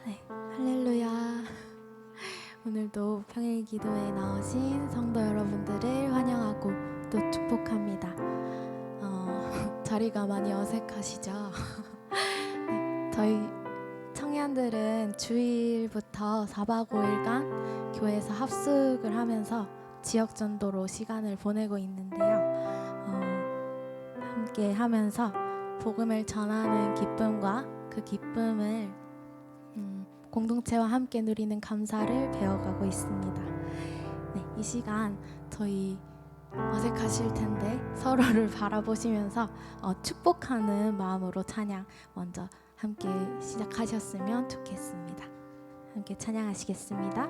네, 할렐루야. 오늘도 평일 기도에 나오신 성도 여러분들을 환영하고 또 축복합니다. 자리가 많이 어색하시죠? 네, 저희 청년들은 주일부터 4박 5일간 교회에서 합숙을 하면서 지역 전도로 시간을 보내고 있는데요. 함께 하면서 복음을 전하는 기쁨과 그 기쁨을 공동체와 함께 누리는 감사를 배워가고 있습니다. 네, 이 시간 저희 어색하실 텐데 서로를 바라보시면서 축복하는 마음으로 찬양 먼저 함께 시작하셨으면 좋겠습니다. 함께 찬양하시겠습니다.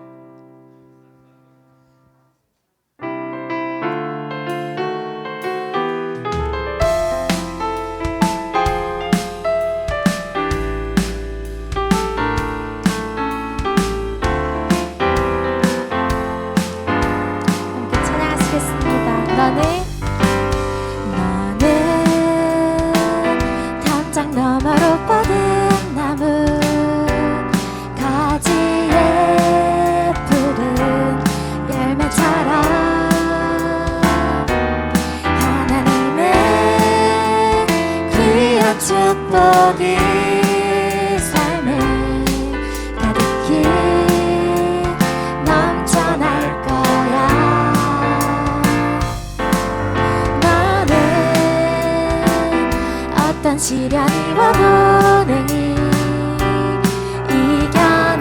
너는 담장 너머로 뻗은 나무 가지에 푸른 열매처럼 하나님의 귀한 축복이 삶을 가득히 넘쳐날 거야. 어떤 시련이 와도 능히 이겨낼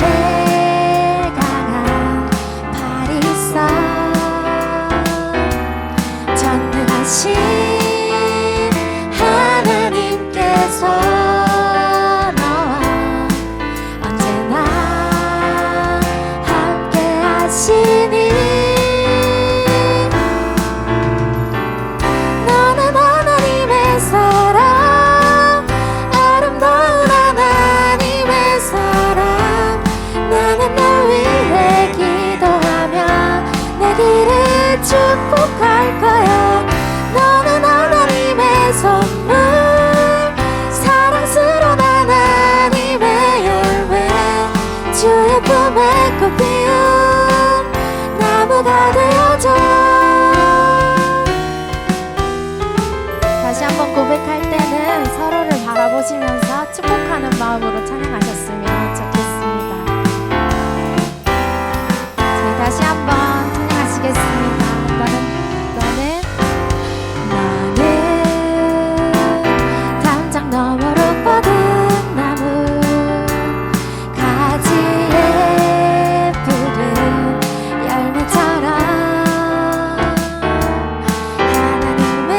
강한 팔이 있어. 전능하신 하나님께서 너와 언제나 함께 하시니 너는 하나님의 사랑, 축복할 거야. 너는 하나님의 선물, 사랑스러운 하나님의 열매, 주의 품에 꽃 피운 나무가 되어줘. 다시 한번 고백할 때는 서로를 바라보시면서 축복하는 마음으로 찬양하셨으면 좋겠습니다. 저희 다시 한번 찬양하시겠습니다. 담장 너머로 뻗은 나무 가지에 푸른 열매처럼 하나님의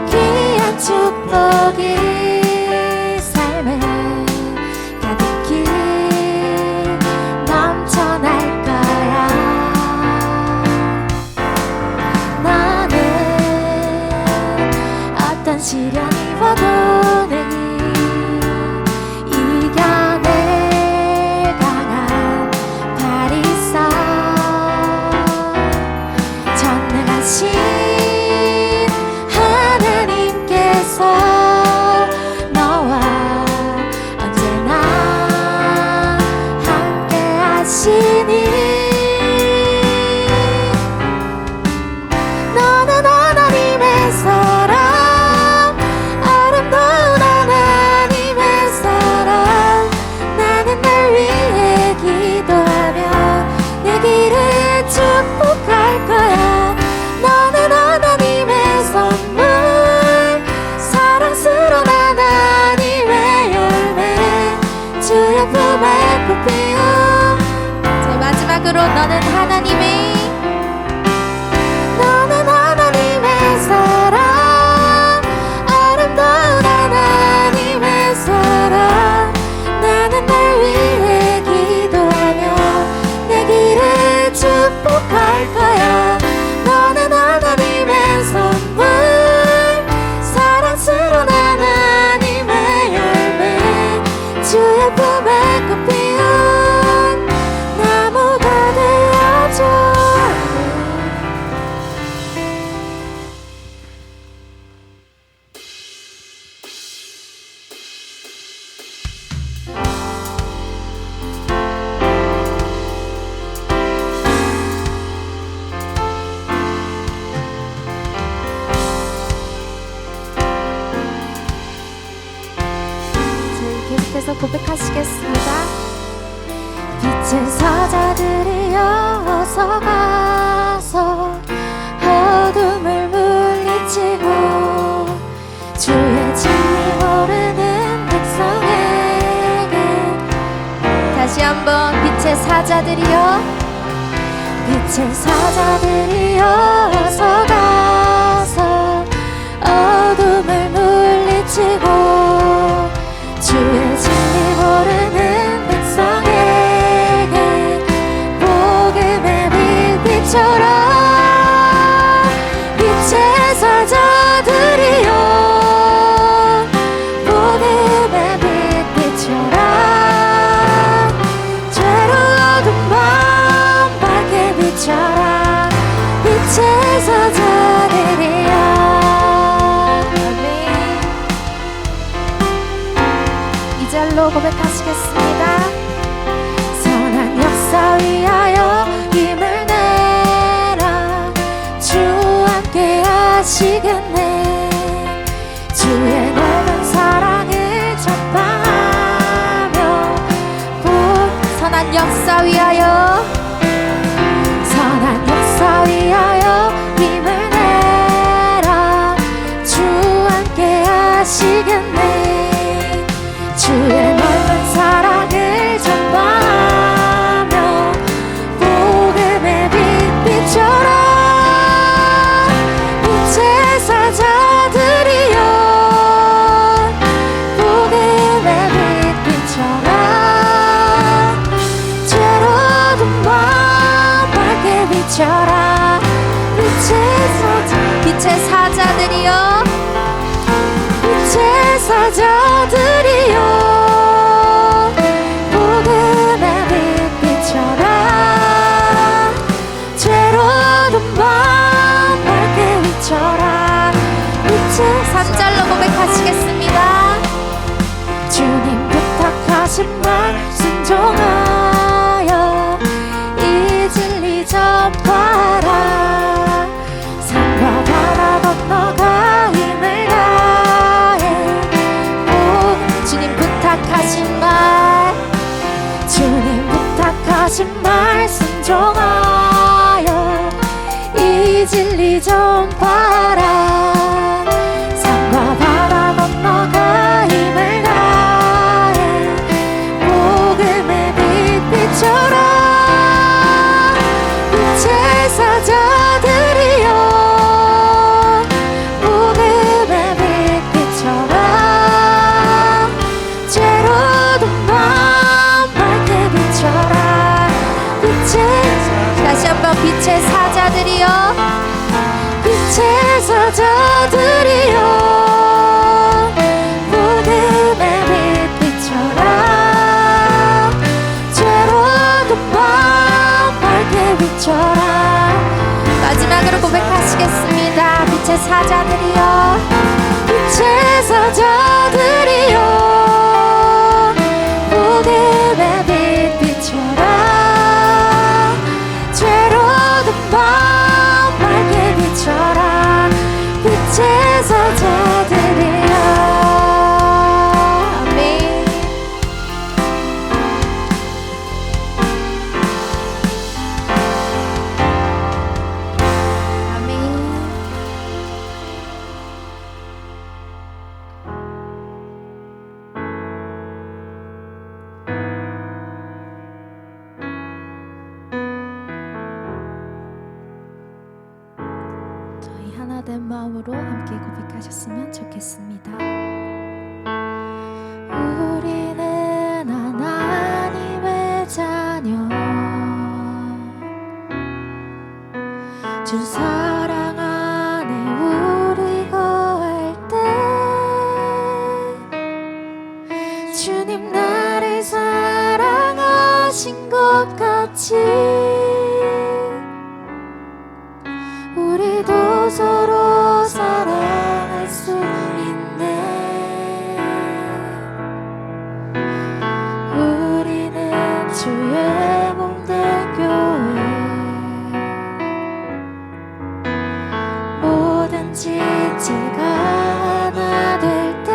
귀한 축복이 삶을 가득히 넘쳐날 거야. 어떤 시련이 와도 능히 이겨낼 강한 팔이 있어. 전능하신 하나님께서 너와 언제나 함께 하시니 너는 하나님의 사랑, 아름다운 하나님의 사랑. 나는 널 위해 기도하며 내 길을 축복할 거야. 너는 하나님의 선물, 사랑스러운 하나님의 열매, 주의 품에 꽃 피운. 제 마지막으로 너는 하나님의 사랑, 아름다운 하나님의 사랑. 나는 널 위해 기도하며 내 길을 축복할 거야. 너는 하나님의 선물, 사랑스러운 하나님의 열매, 주의 품에 꽃 피운 나무가 되어줘. 고백하시겠습니다. 빛의 사자들이여 어서 가서 어둠을 물리치고 주의 진리 모르는 백성에게 다시 한번 빛의 사자들이여 빛의 사자들이여 어서 가서 어둠을 물리치고 주의 진리 모르는 백성에게 복음의 빛처럼 빛의 사자들이여 복음의 빛처럼 죄로 어두운 밤 밝게 비춰라 빛의 사자들이여. 이 절로 고백하시겠습니다. 선한 역사 위하여 힘을 내라 주 함께 하시겠네 주의 넓은 사랑을 전파하며 선한 역사 위하여 선한 역사 위하여 힘을 내라 주 함께 하시겠네 주의 넓은 사랑을 전파하며 복음의 빛처럼 빛의 사자들이여 복음의 빛처럼 죄로 어두운 밤 밝게 비춰라 빛의 사자들이여 빛의 사자들이여 복음의 빛처럼 죄로 어두운 밤 밝게 비춰라 빛의 3절로 고백하시겠습니다. 주님 부탁하신 말 순종하여 이 진리 전파라 산과 바다 건너가 힘을 다해 주님 부탁하신 말 주님 부탁하신 말 순종하여 이 진리 전파라 산과 바다 건너가 힘을 다해 복음의 빛처럼 빛의 사자들이여 복음의 빛처럼 죄로 어두운 밤 밝게 비춰라 다시 한번 빛의 사자들이여 빛의 사자들이여 복음의 빛처럼 죄로 어두운 밤 밝게 비춰라. 마지막으로 고백하시겠습니다. 빛의 사자들이여 빛의 사자들이여 복음의 빛처럼 죄로 어두운 밤 밝게 비춰라 빛의 사자들이여. 아멘. 저희 하나된 마음으로 함께 고백하셨으면 좋겠습니다. 우리는 하나님의 자녀 주 사랑 안에 우리 거할 때 주님 나를 사랑하신 것 같이 우리도 서로 사랑할 수 있네. 우리는 주의 몸된 교회 뭐든지 제가 하나 될 때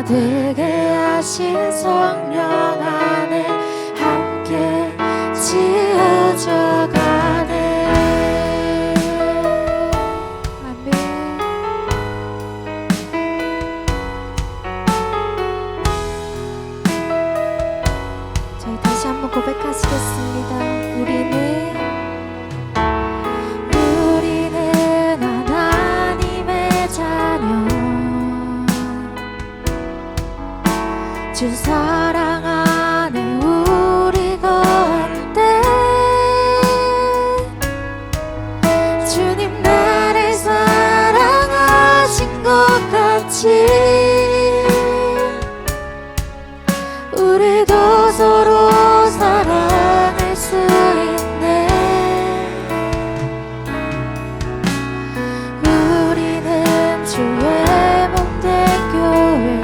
되게 하신 성령 안에 함께 지어져가네. 아멘. 저희 다시 한번 고백하시겠습니다. 우리는 하나님의 자녀, 주 사랑 안에 우리 거한데, 주님 나를 사랑하신 것 같이 우리도 서로 사랑할 수 있네. 우리는 주의 몸된 교회,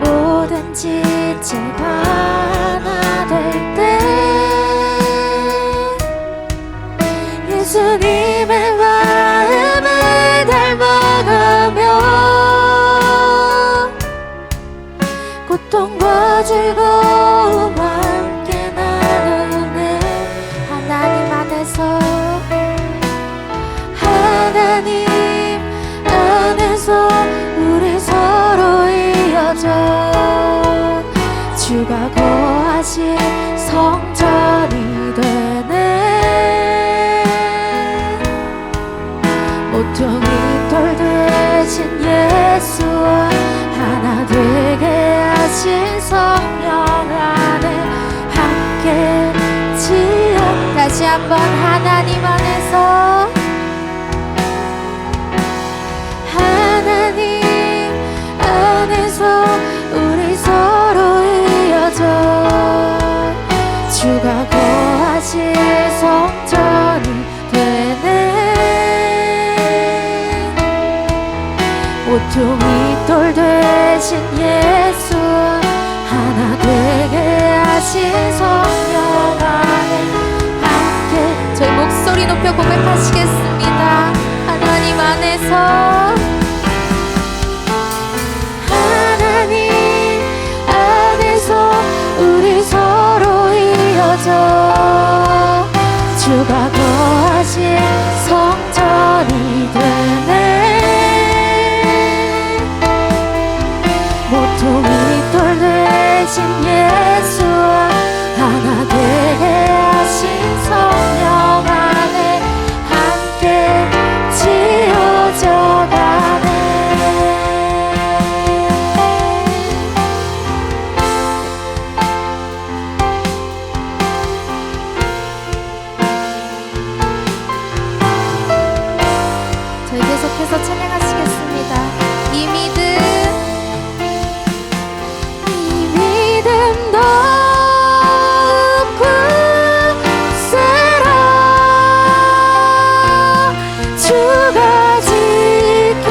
모든 지체가 하나 될 때 예수님의 마음을 닮아가며 고통과 즐거움 함께 나누네. 하나님 안에서, 하나님 안에서 우리 서로 이어져 주가 거하신 성전이 되네. 모퉁이 돌 대신 예수와 하나 되게 하신 성령 안에 함께 지어. 다시 한번 하나님 안에서, 하나님 안에서 우리 서로 이어져 주가 거하신 성전이 되네. 모퉁이 돌 대신 예수와 하나 되게 하신 성령 안에 함께. 저희 목소리 높여 고백하시겠습니다. 하나님 안에서, 하나님 안에서 우리 서로 이어져 주가 거하신 성전이 되네. 모퉁이 돌 대신 예수와 하나 되게 하신 성령 안에 함께 지어져가네. 저희 계속해서 찬양하시겠습니다. 이 믿음 높고 세라. 주가 지켜주신다.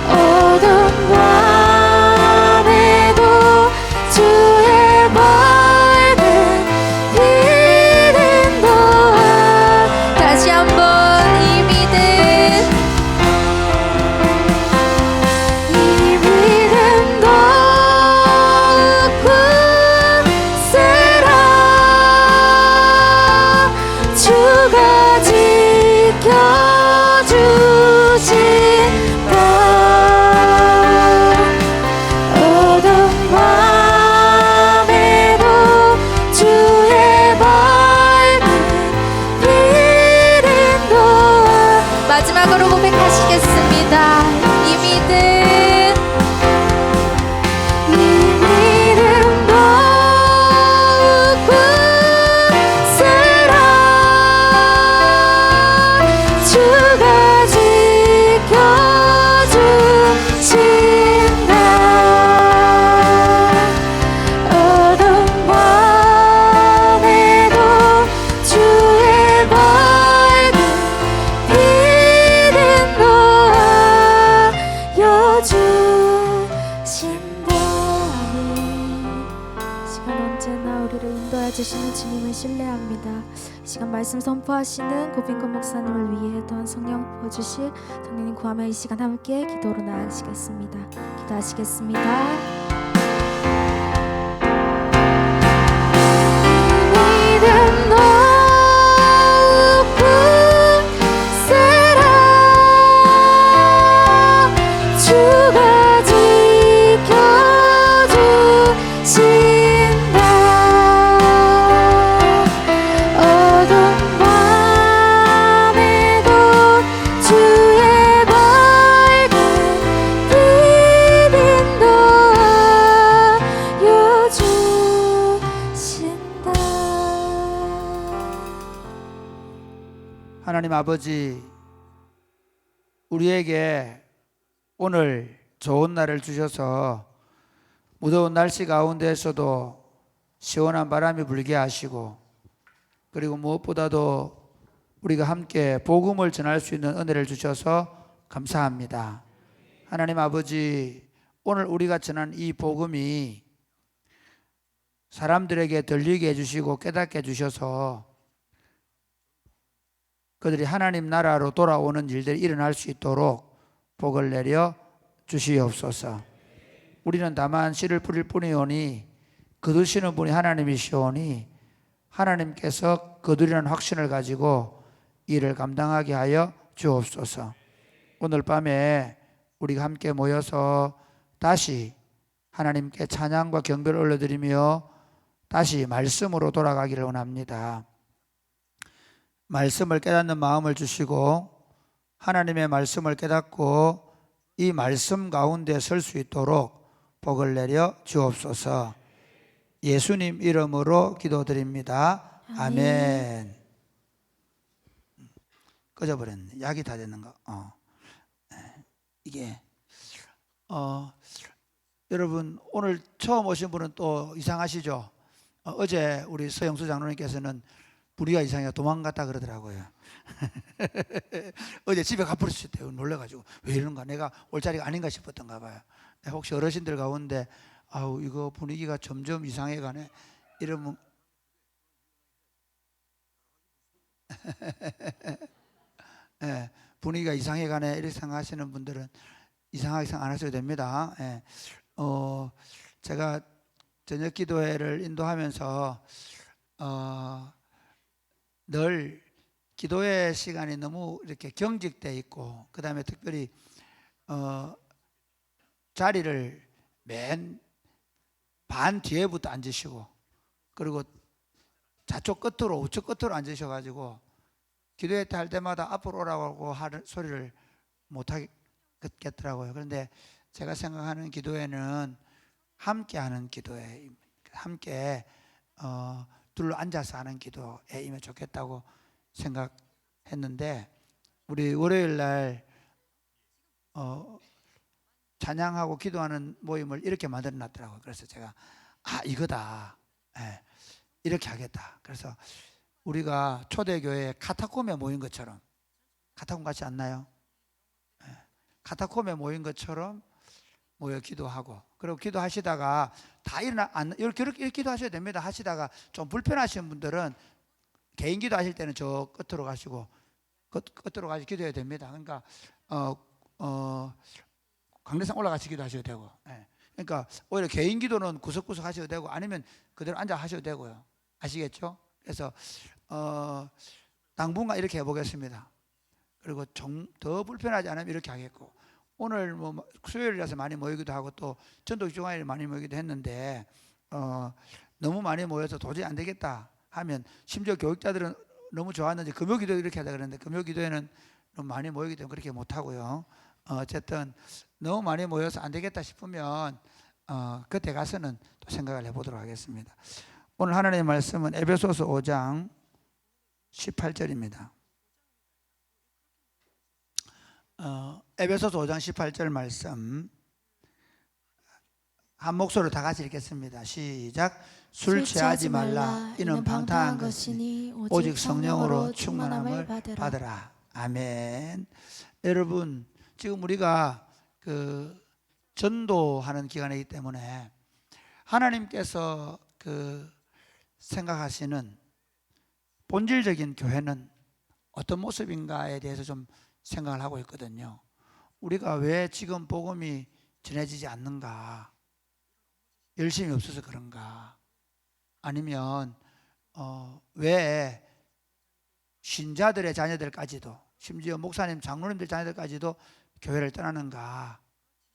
어두운 밤에도 주의 밝은 빛은 더한. 다시 한번 이 믿음 높고 세라. 주가 지켜주신다. 도와주시는 주님을 신뢰합니다. 이 시간 말씀 선포하시는 고빈권 목사님을 위해 또한 성령 부어주실 성령님 구하며 이 시간 함께 기도로 나아가시겠습니다. 기도하시겠습니다. 하나님 아버지, 우리에게 오늘 좋은 날을 주셔서 무더운 날씨 가운데에서도 시원한 바람이 불게 하시고, 그리고 무엇보다도 우리가 함께 복음을 전할 수 있는 은혜를 주셔서 감사합니다. 하나님 아버지, 오늘 우리가 전한 이 복음이 사람들에게 들리게 해주시고 깨닫게 해주셔서 그들이 하나님 나라로 돌아오는 일들이 일어날 수 있도록 복을 내려 주시옵소서. 우리는 다만 씨를 뿌릴 뿐이오니 거두시는 분이 하나님이시오니 하나님께서 거두리라는 확신을 가지고 일을 감당하게 하여 주옵소서. 오늘 밤에 우리가 함께 모여서 다시 하나님께 찬양과 경배를 올려드리며 다시 말씀으로 돌아가기를 원합니다. 말씀을 깨닫는 마음을 주시고 하나님의 말씀을 깨닫고 이 말씀 가운데 설 수 있도록 복을 내려 주옵소서. 예수님 이름으로 기도드립니다. 아멘. 꺼져버렸네. 약이 다 됐는 거. 이게 여러분 오늘 처음 오신 분은 또 이상하시죠? 어제 우리 서영수 장로님께서는 우리가 이상해요. 도망갔다 그러더라고요. 어제 집에 가버렸을 때 놀래가지고 왜 이런가, 내가 올 자리가 아닌가 싶었던가 봐요. 혹시 어르신들 가운데 아우 이거 분위기가 점점 이상해가네 이러면 네, 분위기가 이상해가네 이렇게 생각하시는 분들은 이상하게 생각 안 하셔도 됩니다. 네. 제가 저녁 기도회를 인도하면서 늘 기도의 시간이 너무 이렇게 경직돼 있고, 그 다음에 특별히 자리를 맨 반 뒤에부터 앉으시고, 그리고 좌측 끝으로 우측 끝으로 앉으셔가지고 기도회 때 할 때마다 앞으로 오라고 하는 소리를 못 하겠더라고요. 그런데 제가 생각하는 기도회는 함께하는 기도회입니다. 함께 둘러 앉아서 하는 기도회이면 좋겠다고 생각했는데, 우리 월요일 날 찬양하고 기도하는 모임을 이렇게 만들어 놨더라고요. 그래서 제가 이거다, 이렇게 하겠다. 그래서 우리가 초대교회 카타콤에 모인 것처럼, 카타콤 같지 않나요? 카타콤에 모인 것처럼 모여 기도하고, 그리고 기도하시다가 다 이렇게 기도하셔야 됩니다. 하시다가 좀 불편하신 분들은 개인 기도하실 때는 저 끝으로 가시고 끝으로 가서 기도해야 됩니다. 그러니까 강대상 올라가서 기도하셔도 되고, 그러니까 오히려 개인 기도는 구석구석 하셔도 되고 아니면 그대로 앉아 하셔도 되고요. 아시겠죠? 그래서 당분간 이렇게 해보겠습니다. 그리고 좀 더 불편하지 않으면 이렇게 하겠고, 오늘 뭐 수요일이라서 많이 모이기도 하고 또 전도 주간에 많이 모이기도 했는데 너무 많이 모여서 도저히 안 되겠다 하면, 심지어 교육자들은 너무 좋았는지 금요기도 이렇게 하자 그러는데 금요기도에는 너무 많이 모이기 때문에 그렇게 못 하고요. 어쨌든 너무 많이 모여서 안 되겠다 싶으면 그때 가서는 또 생각을 해보도록 하겠습니다. 오늘 하나님의 말씀은 에베소서 5장 18절입니다. 에베소서 5장 18절 말씀 한 목소리로 다 같이 읽겠습니다. 시작. 술 취하지 말라. 이는 방탕한 것이니 오직 성령으로 충만함을 받으라. 아멘. 여러분, 지금 우리가 그 전도하는 기간이기 때문에 하나님께서 그 생각하시는 본질적인 교회는 어떤 모습인가에 대해서 좀 생각을 하고 있거든요. 우리가 왜 지금 복음이 전해지지 않는가? 열심이 없어서 그런가? 아니면 왜 신자들의 자녀들까지도, 심지어 목사님, 장로님들 자녀들까지도 교회를 떠나는가?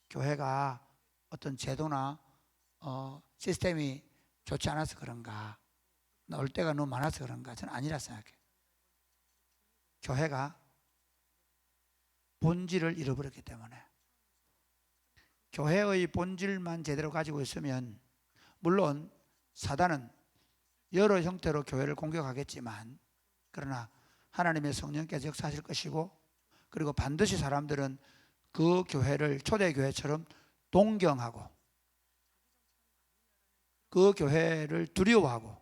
교회가 어떤 제도나 시스템이 좋지 않아서 그런가? 올 때가 너무 많아서 그런가? 저는 아니라 생각해요. 교회가 본질을 잃어버렸기 때문에, 교회의 본질만 제대로 가지고 있으면, 물론 사단은 여러 형태로 교회를 공격하겠지만, 그러나 하나님의 성령께서 역사하실 것이고, 그리고 반드시 사람들은 그 교회를 초대교회처럼 동경하고 그 교회를 두려워하고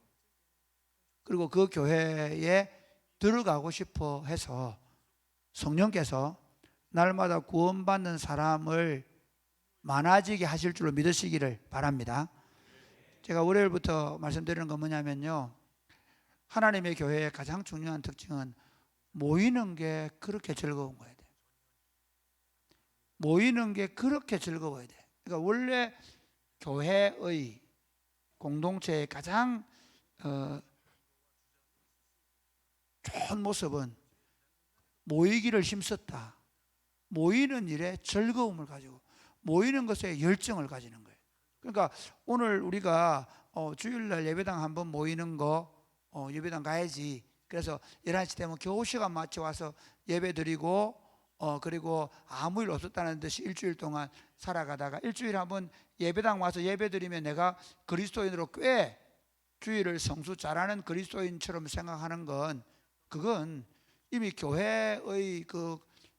그리고 그 교회에 들어가고 싶어 해서 성령께서 날마다 구원받는 사람을 많아지게 하실 줄로 믿으시기를 바랍니다. 제가 월요일부터 말씀드리는 건 뭐냐면요, 하나님의 교회의 가장 중요한 특징은 모이는 게 그렇게 즐거운 거예요. 모이는 게 그렇게 즐거워야 돼. 그러니까 원래 교회의 공동체의 가장 좋은 모습은 모이기를 힘썼다. 모이는 일에 즐거움을 가지고 모이는 것에 열정을 가지는 거예요. 그러니까 오늘 우리가 주일날 예배당 한번 모이는 거, 예배당 가야지. 그래서 11시 되면 겨우 시간 맞춰 와서 예배 드리고 그리고 아무 일 없었다는 듯이 일주일 동안 살아가다가 일주일에 한번 예배당 와서 예배 드리면 내가 그리스도인으로 꽤 주일을 성수 잘하는 그리스도인처럼 생각하는 건, 그건 이미 교회의 그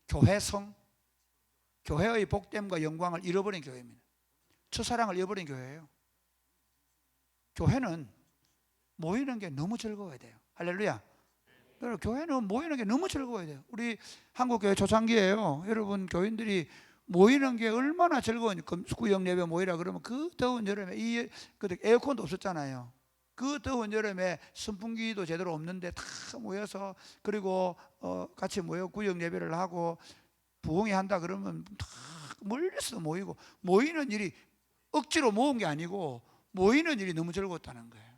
교회성, 교회의 복됨과 영광을 잃어버린 교회입니다. 첫사랑을 잃어버린 교회예요. 교회는 모이는 게 너무 즐거워야 돼요. 할렐루야. 교회는 모이는 게 너무 즐거워야 돼요. 우리 한국교회 초창기에요, 여러분 교인들이 모이는 게 얼마나 즐거우니까, 구역 예배 모이라 그러면 그 더운 여름에 그때 에어컨도 없었잖아요. 그 더운 여름에 선풍기도 제대로 없는데 다 모여서, 그리고 같이 모여 구역 예배를 하고 부흥회 한다 그러면 다 멀리서 모이고, 모이는 일이 억지로 모은 게 아니고 모이는 일이 너무 즐거웠다는 거예요.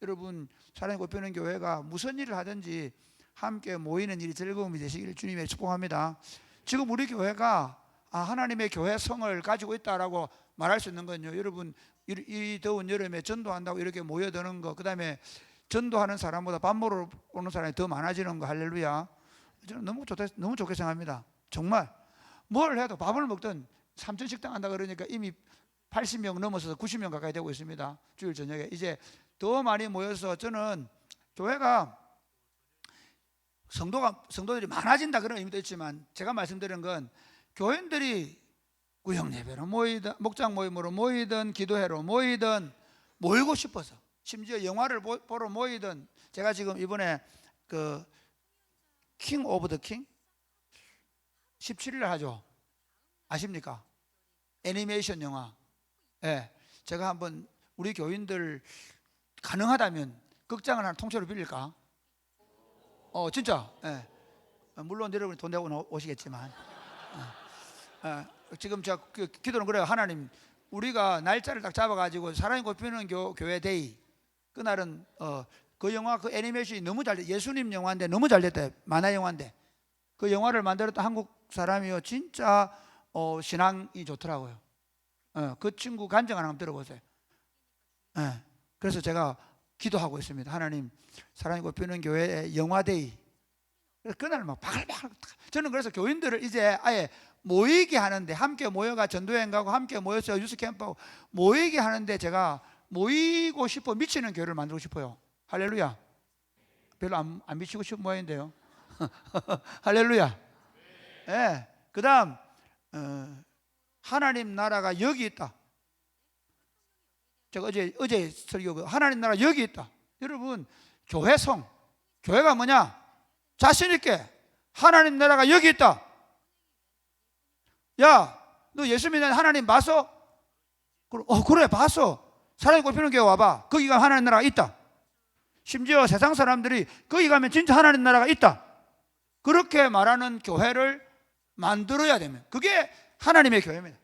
여러분, 사랑이 곱히는 교회가 무슨 일을 하든지 함께 모이는 일이 즐거움이 되시기를 주님의 축복합니다. 지금 우리 교회가 하나님의 교회성을 가지고 있다라고 말할 수 있는 건요, 여러분, 이 더운 여름에 전도한다고 이렇게 모여드는 거, 그 다음에 전도하는 사람보다 밥 먹으러 오는 사람이 더 많아지는 거, 할렐루야. 저는 너무 좋게 생각합니다. 정말 뭘 해도, 밥을 먹든 삼천 식당 한다 그러니까 이미 80명 넘어서 90명 가까이 되고 있습니다. 주일 저녁에 이제 더 많이 모여서, 저는 교회가 성도들이 많아진다 그런 의미도 있지만, 제가 말씀드린 건 교인들이 구역 예배로 모이든 목장 모임으로 모이든 기도회로 모이든 모이고 싶어서, 심지어 영화를 보러 모이든, 제가 지금 이번에 그 킹 오브 더 킹 17일 하죠. 아십니까? 애니메이션 영화. 예, 제가 한번 우리 교인들 가능하다면 극장을 하나 통째로 빌릴까? 진짜. 예. 물론 여러분이 돈 내고 오시겠지만, 지금 제가 기도는 그래요. 하나님, 우리가 날짜를 딱 잡아가지고 사랑이 곱히는 교회 데이, 그날은 그 영화, 그 애니메이션이 너무 잘 돼. 예수님 영화인데 너무 잘 됐대. 만화 영화인데 그 영화를 만들었던 한국 사람이요, 진짜 신앙이 좋더라고요. 그 친구 간증 하나 한번 들어보세요. 그래서 제가 기도하고 있습니다. 하나님, 사랑이 곱히는 교회의 영화데이, 그날 막 바글바글. 저는 그래서 교인들을 이제 아예 모이게 하는데, 함께 모여가 전도여행 가고 함께 모여서 유스 캠프하고 모이게 하는데, 제가 모이고 싶어 미치는 교회를 만들고 싶어요. 할렐루야. 별로 안 미치고 싶은 모양인데요. 할렐루야. 예. 그 다음 하나님 나라가 여기 있다. 제가 어제 설교, 하나님 나라 여기 있다. 여러분, 교회성, 교회가 뭐냐? 자신 있게 하나님 나라가 여기 있다. 야, 너 예수 믿는 하나님 봤어? 그래, 봤어. 사랑이 곱히는 교회 와봐. 거기가 하나님 나라가 있다. 심지어 세상 사람들이 거기 가면 진짜 하나님 나라가 있다, 그렇게 말하는 교회를 만들어야 되면 그게 하나님의 교회입니다.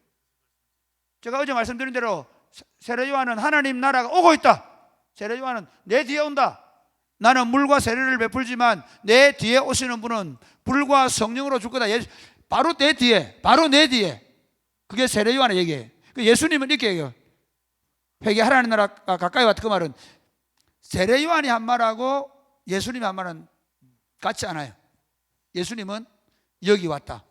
제가 어제 말씀드린 대로 세례요한은 하나님 나라가 오고 있다, 세례요한은 내 뒤에 온다, 나는 물과 세례를 베풀지만 내 뒤에 오시는 분은 불과 성령으로 줄 거다, 바로 내 뒤에, 바로 내 뒤에. 그게 세례요한의 얘기예요. 예수님은 이렇게 얘기해요. 회개 하나님 나라가 가까이 왔다, 그 말은 세례요한이 한 말하고 예수님이 한 말은 같지 않아요. 예수님은 여기 왔다,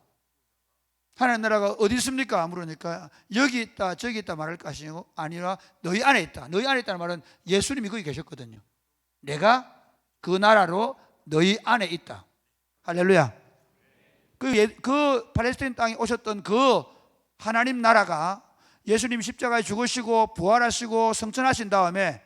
하나님 나라가 어디 있습니까? 물으니까 여기 있다 저기 있다 말할 것이 아니라 너희 안에 있다. 너희 안에 있다는 말은 예수님이 거기 계셨거든요. 내가 그 나라로 너희 안에 있다. 할렐루야. 그 팔레스타인 땅에 오셨던 그 하나님 나라가 예수님 십자가에 죽으시고 부활하시고 성천하신 다음에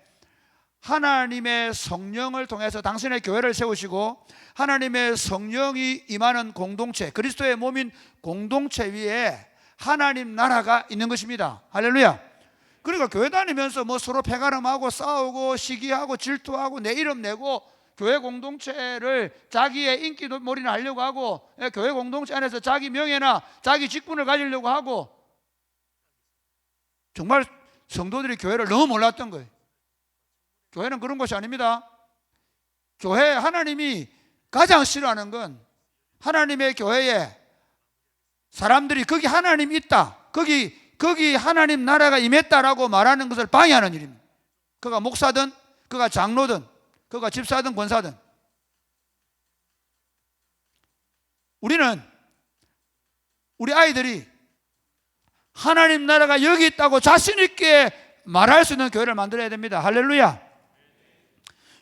하나님의 성령을 통해서 당신의 교회를 세우시고 하나님의 성령이 임하는 공동체, 그리스도의 몸인 공동체 위에 하나님 나라가 있는 것입니다. 할렐루야. 그러니까 교회 다니면서 뭐 서로 패가름하고 싸우고 시기하고 질투하고 내 이름 내고 교회 공동체를 자기의 인기몰이나 하려고 하고 교회 공동체 안에서 자기 명예나 자기 직분을 가지려고 하고, 정말 성도들이 교회를 너무 몰랐던 거예요. 교회는 그런 것이 아닙니다. 교회, 하나님이 가장 싫어하는 건 하나님의 교회에 사람들이 거기 하나님 있다, 거기 하나님 나라가 임했다라고 말하는 것을 방해하는 일입니다. 그가 목사든 그가 장로든 그가 집사든 권사든. 우리는 우리 아이들이 하나님 나라가 여기 있다고 자신 있게 말할 수 있는 교회를 만들어야 됩니다. 할렐루야.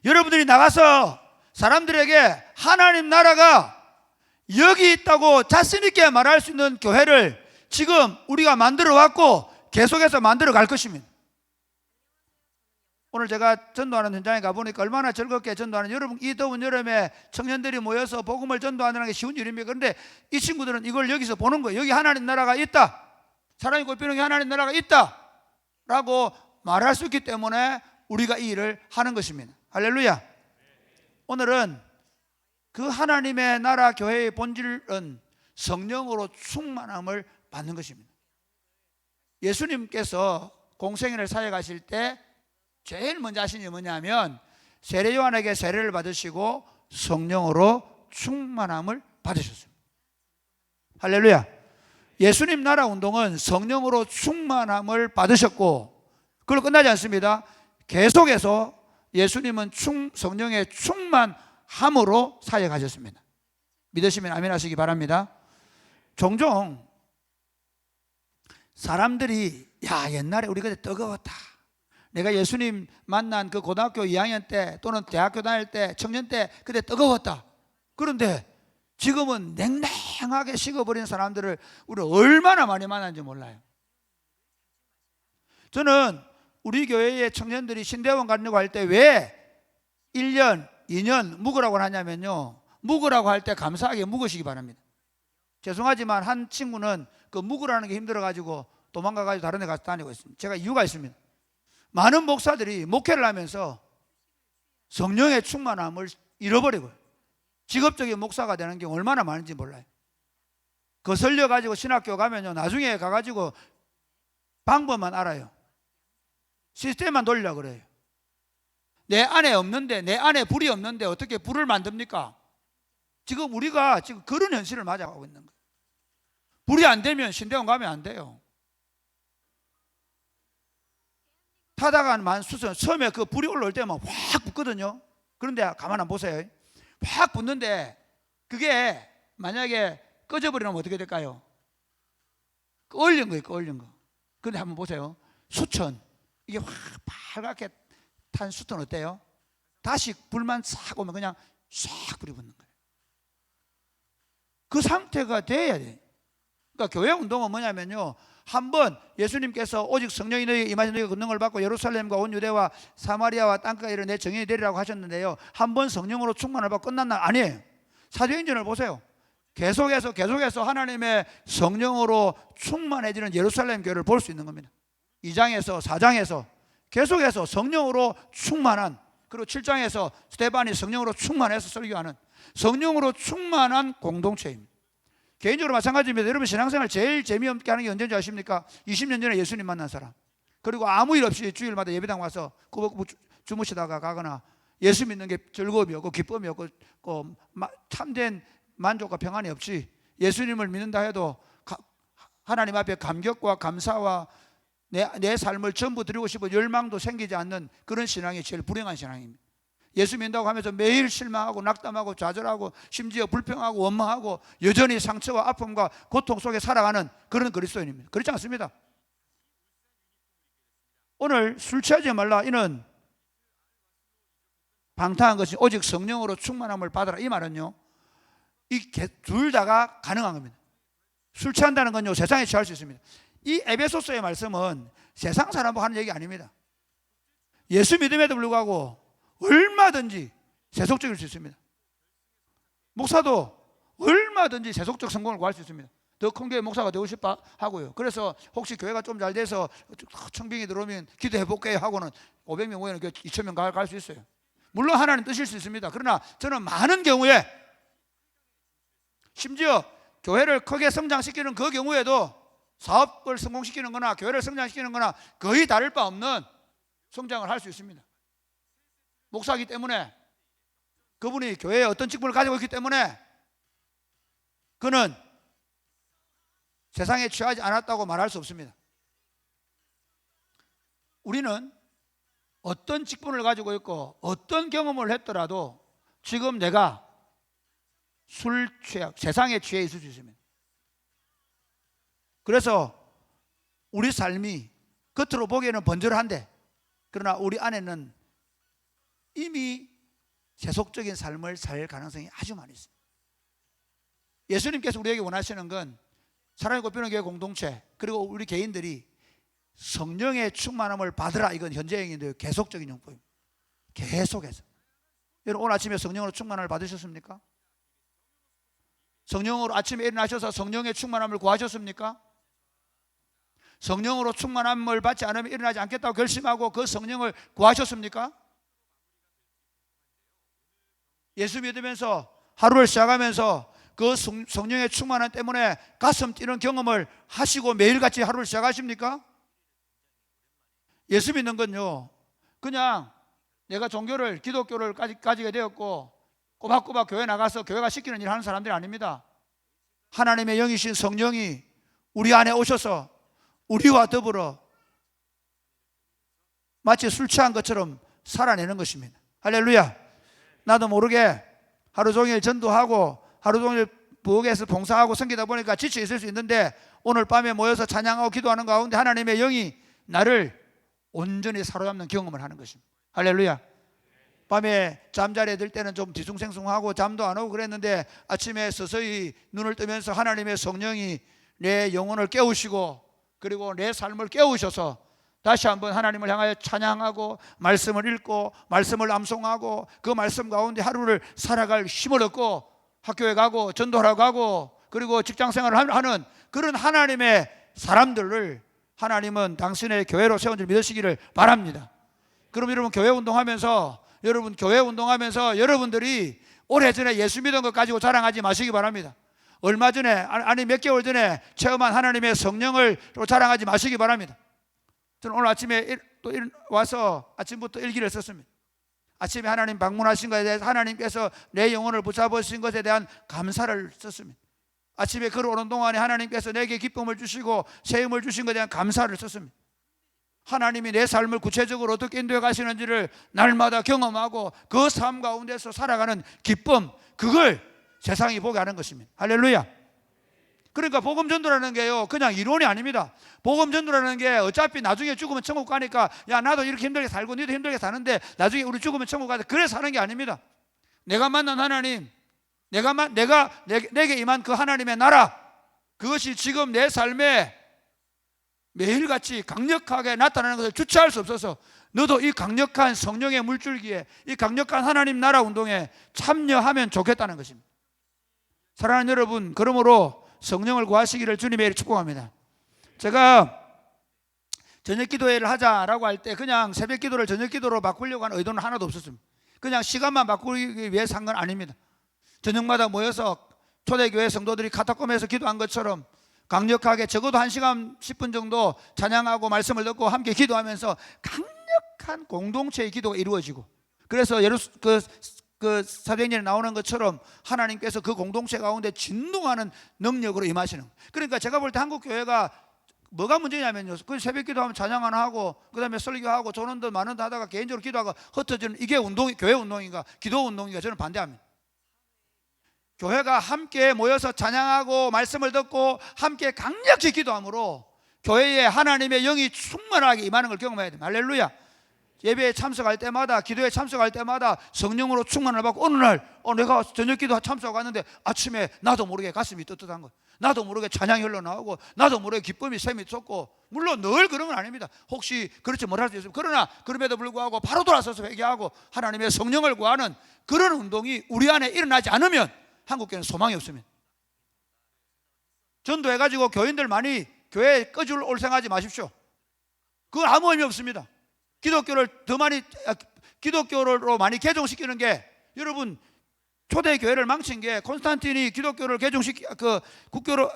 여러분들이 나가서 사람들에게 하나님 나라가 여기 있다고 자신 있게 말할 수 있는 교회를 지금 우리가 만들어 왔고 계속해서 만들어 갈 것입니다. 오늘 제가 전도하는 현장에 가보니까 얼마나 즐겁게 전도하는, 여러분 이 더운 여름에 청년들이 모여서 복음을 전도하는 게 쉬운 일입니까? 그런데 이 친구들은 이걸 여기서 보는 거예요. 여기 하나님 나라가 있다, 사람이 꼴비는 게 하나님 나라가 있다 라고 말할 수 있기 때문에 우리가 이 일을 하는 것입니다. 할렐루야. 오늘은 그 하나님의 나라 교회의 본질은 성령으로 충만함을 받는 것입니다. 예수님께서 공생애를 사역하실 때 제일 먼저 하신 게 뭐냐면 세례 요한에게 세례를 받으시고 성령으로 충만함을 받으셨습니다. 할렐루야. 예수님 나라 운동은 성령으로 충만함을 받으셨고 그걸로 끝나지 않습니다. 계속해서 예수님은 성령의 충만함으로 사역하셨습니다. 믿으시면 아멘 하시기 바랍니다. 종종 사람들이 야 옛날에 우리 그때 뜨거웠다, 내가 예수님 만난 그 고등학교 2학년 때 또는 대학교 다닐 때 청년 때 그때 뜨거웠다, 그런데 지금은 냉랭하게 식어버린 사람들을 우리 얼마나 많이 만났는지 몰라요. 저는 우리 교회의 청년들이 신대원 가려고 할 때 왜 1년, 2년 묵으라고 하냐면요, 묵으라고 할 때 감사하게 묵으시기 바랍니다. 죄송하지만 한 친구는 그 묵으라는 게 힘들어가지고 도망가가지고 다른 데 가서 다니고 있습니다. 제가 이유가 있습니다. 많은 목사들이 목회를 하면서 성령의 충만함을 잃어버리고요, 직업적인 목사가 되는 경우 얼마나 많은지 몰라요. 거슬려가지고 신학교 가면요, 나중에 가가지고 방법만 알아요. 시스템만 돌리려고 그래요. 내 안에 없는데, 내 안에 불이 없는데 어떻게 불을 만듭니까? 지금 우리가 지금 그런 현실을 맞아가고 있는 거예요. 불이 안 되면 신대원 가면 안 돼요. 타다가 수선 처음에 그 불이 올라올 때만 확 붙거든요. 그런데 가만 안 보세요. 확 붙는데 그게 만약에 꺼져버리면 어떻게 될까요? 얼린 거예요, 얼린 거. 그런데 한번 보세요. 수천, 이게 확 빨갛게 탄 수천 어때요? 다시 불만 싹 오면 그냥 싹 불이 붙는 거예요. 그 상태가 돼야 돼. 그러니까 교회 운동은 뭐냐면요, 한번 예수님께서 오직 성령이 너희에게 임하신 너희가 권능을 받고 예루살렘과 온 유대와 사마리아와 땅까지 이르러 내 정인이 되리라고 하셨는데요, 한번 성령으로 충만을 받고 끝난 날 아니에요. 사도행전을 보세요. 계속해서 하나님의 성령으로 충만해지는 예루살렘 교회를 볼 수 있는 겁니다. 2장에서 4장에서 계속해서 성령으로 충만한, 그리고 7장에서 스데반이 성령으로 충만해서 설교하는 성령으로 충만한 공동체입니다. 개인적으로 마찬가지입니다. 여러분 신앙생활 제일 재미없게 하는 게 언제인지 아십니까? 20년 전에 예수님 만난 사람, 그리고 아무 일 없이 주일마다 예배당 와서 주무시다가 가거나 예수 믿는 게 즐거움이 없고 기쁨이 없고 참된 만족과 평안이 없이 예수님을 믿는다 해도 하나님 앞에 감격과 감사와 내 삶을 전부 드리고 싶어 열망도 생기지 않는 그런 신앙이 제일 불행한 신앙입니다. 예수 믿는다고 하면서 매일 실망하고 낙담하고 좌절하고 심지어 불평하고 원망하고 여전히 상처와 아픔과 고통 속에 살아가는 그런 그리스도인입니다. 그렇지 않습니다. 오늘 술 취하지 말라, 이는 방탕한 것이 오직 성령으로 충만함을 받으라. 이 말은요, 이 둘 다가 가능한 겁니다. 술 취한다는 건요, 세상에 취할 수 있습니다. 이 에베소서의 말씀은 세상 사람하고 하는 얘기 아닙니다. 예수 믿음에도 불구하고 얼마든지 세속적일 수 있습니다. 목사도 얼마든지 세속적 성공을 구할 수 있습니다. 더 큰 교회 목사가 되고 싶어 하고요. 그래서 혹시 교회가 좀 잘 돼서 청빙이 들어오면 기도해 볼게요 하고는 500명 모이는 교회 2000명 갈 수 있어요. 물론 하나님 뜻일 수 있습니다. 그러나 저는 많은 경우에, 심지어 교회를 크게 성장시키는 그 경우에도 사업을 성공시키는 거나 교회를 성장시키는 거나 거의 다를 바 없는 성장을 할 수 있습니다. 목사이기 때문에, 그분이 교회에 어떤 직분을 가지고 있기 때문에 그는 세상에 취하지 않았다고 말할 수 없습니다. 우리는 어떤 직분을 가지고 있고 어떤 경험을 했더라도 지금 내가 술 취약, 세상에 취해 있을 수 있습니다. 그래서 우리 삶이 겉으로 보기에는 번절한데, 그러나 우리 안에는 이미 세속적인 삶을 살 가능성이 아주 많이 있습니다. 예수님께서 우리에게 원하시는 건 사랑의 꽃피우는 교회 공동체, 그리고 우리 개인들이 성령의 충만함을 받으라. 이건 현재형인데요, 계속적인 용법입니다. 계속해서. 여러분, 오늘 아침에 성령으로 충만함을 받으셨습니까? 성령으로 아침에 일어나셔서 성령의 충만함을 구하셨습니까? 성령으로 충만함을 받지 않으면 일어나지 않겠다고 결심하고 그 성령을 구하셨습니까? 예수 믿으면서 하루를 시작하면서 그 성령의 충만함 때문에 가슴 뛰는 경험을 하시고 매일같이 하루를 시작하십니까? 예수 믿는 건요, 그냥 내가 종교를, 기독교를 가지게 되었고 꼬박꼬박 교회 나가서 교회가 시키는 일 하는 사람들이 아닙니다. 하나님의 영이신 성령이 우리 안에 오셔서 우리와 더불어 마치 술 취한 것처럼 살아내는 것입니다. 할렐루야. 나도 모르게 하루 종일 전도하고 하루 종일 부엌에서 봉사하고 섬기다 보니까 지쳐 있을 수 있는데, 오늘 밤에 모여서 찬양하고 기도하는 가운데 하나님의 영이 나를 온전히 사로잡는 경험을 하는 것입니다. 할렐루야. 밤에 잠자리에 들 때는 좀 뒤숭생숭하고 잠도 안 오고 그랬는데, 아침에 서서히 눈을 뜨면서 하나님의 성령이 내 영혼을 깨우시고 그리고 내 삶을 깨우셔서 다시 한번 하나님을 향하여 찬양하고 말씀을 읽고 말씀을 암송하고 그 말씀 가운데 하루를 살아갈 힘을 얻고 학교에 가고 전도하러 가고 그리고 직장생활을 하는 그런 하나님의 사람들을 하나님은 당신의 교회로 세운 줄 믿으시기를 바랍니다. 그럼 여러분, 교회 운동하면서 여러분들이 오래전에 예수 믿은 것 가지고 자랑하지 마시기 바랍니다. 얼마 전에, 아니 몇 개월 전에 체험한 하나님의 성령을 자랑하지 마시기 바랍니다. 저는 오늘 아침에 또 와서 아침부터 일기를 썼습니다. 아침에 하나님 방문하신 것에 대해서, 하나님께서 내 영혼을 붙잡으신 것에 대한 감사를 썼습니다. 아침에 걸어오는 동안에 하나님께서 내게 기쁨을 주시고 세움을 주신 것에 대한 감사를 썼습니다. 하나님이 내 삶을 구체적으로 어떻게 인도해 가시는지를 날마다 경험하고 그 삶 가운데서 살아가는 기쁨, 그걸 세상이 보게 하는 것입니다. 할렐루야. 그러니까 복음 전도라는 게요, 그냥 이론이 아닙니다. 복음 전도라는 게 어차피 나중에 죽으면 천국 가니까, 야 나도 이렇게 힘들게 살고 너도 힘들게 사는데 나중에 우리 죽으면 천국 가자, 그래 사는 게 아닙니다. 내가 만난 하나님, 내게 임한 그 하나님의 나라, 그것이 지금 내 삶에 매일같이 강력하게 나타나는 것을 주체할 수 없어서 너도 이 강력한 성령의 물줄기에, 이 강력한 하나님 나라 운동에 참여하면 좋겠다는 것입니다. 사랑하는 여러분, 그러므로 성령을 구하시기를 주님의 이름으로 축복합니다. 제가 저녁 기도회를 하자라고 할 때 그냥 새벽 기도를 저녁 기도로 바꾸려고 하는 의도는 하나도 없었습니다. 그냥 시간만 바꾸기 위해서 한 건 아닙니다. 저녁마다 모여서 초대교회 성도들이 카타콤에서 기도한 것처럼 강력하게 적어도 1시간 10분 정도 찬양하고 말씀을 듣고 함께 기도하면서 강력한 공동체의 기도가 이루어지고, 그래서 그 사도행전에 나오는 것처럼 하나님께서 그 공동체 가운데 진동하는 능력으로 임하시는. 그러니까 제가 볼 때 한국 교회가 뭐가 문제냐면요, 그 새벽 기도하면 찬양 하나 하고 그 다음에 설교하고 조는 듯 마는 듯 하다가 개인적으로 기도하고 흩어지는, 이게 교회 운동인가 기도 운동인가? 저는 반대합니다. 교회가 함께 모여서 찬양하고 말씀을 듣고 함께 강력히 기도함으로 교회에 하나님의 영이 충만하게 임하는 걸 경험해야 됩니다. 할렐루야. 예배에 참석할 때마다, 기도에 참석할 때마다 성령으로 충만을 받고, 어느 날 내가 저녁 기도 참석하고 갔는데 아침에 나도 모르게 가슴이 떳떳한 거, 나도 모르게 찬양이 흘러나오고, 나도 모르게 기쁨이 샘이 솟고. 물론 늘 그런 건 아닙니다. 혹시 그렇지 못할 수 있습니다. 그러나 그럼에도 불구하고 바로 돌아서서 회개하고 하나님의 성령을 구하는 그런 운동이 우리 안에 일어나지 않으면 한국교회는 소망이 없습니다. 전도해가지고 교인들 많이 교회에 꺼줄 올 생각하지 마십시오. 그건 아무 의미 없습니다. 기독교로 많이 개종시키는 게, 여러분 초대 교회를 망친 게 콘스탄틴이 기독교를 국교로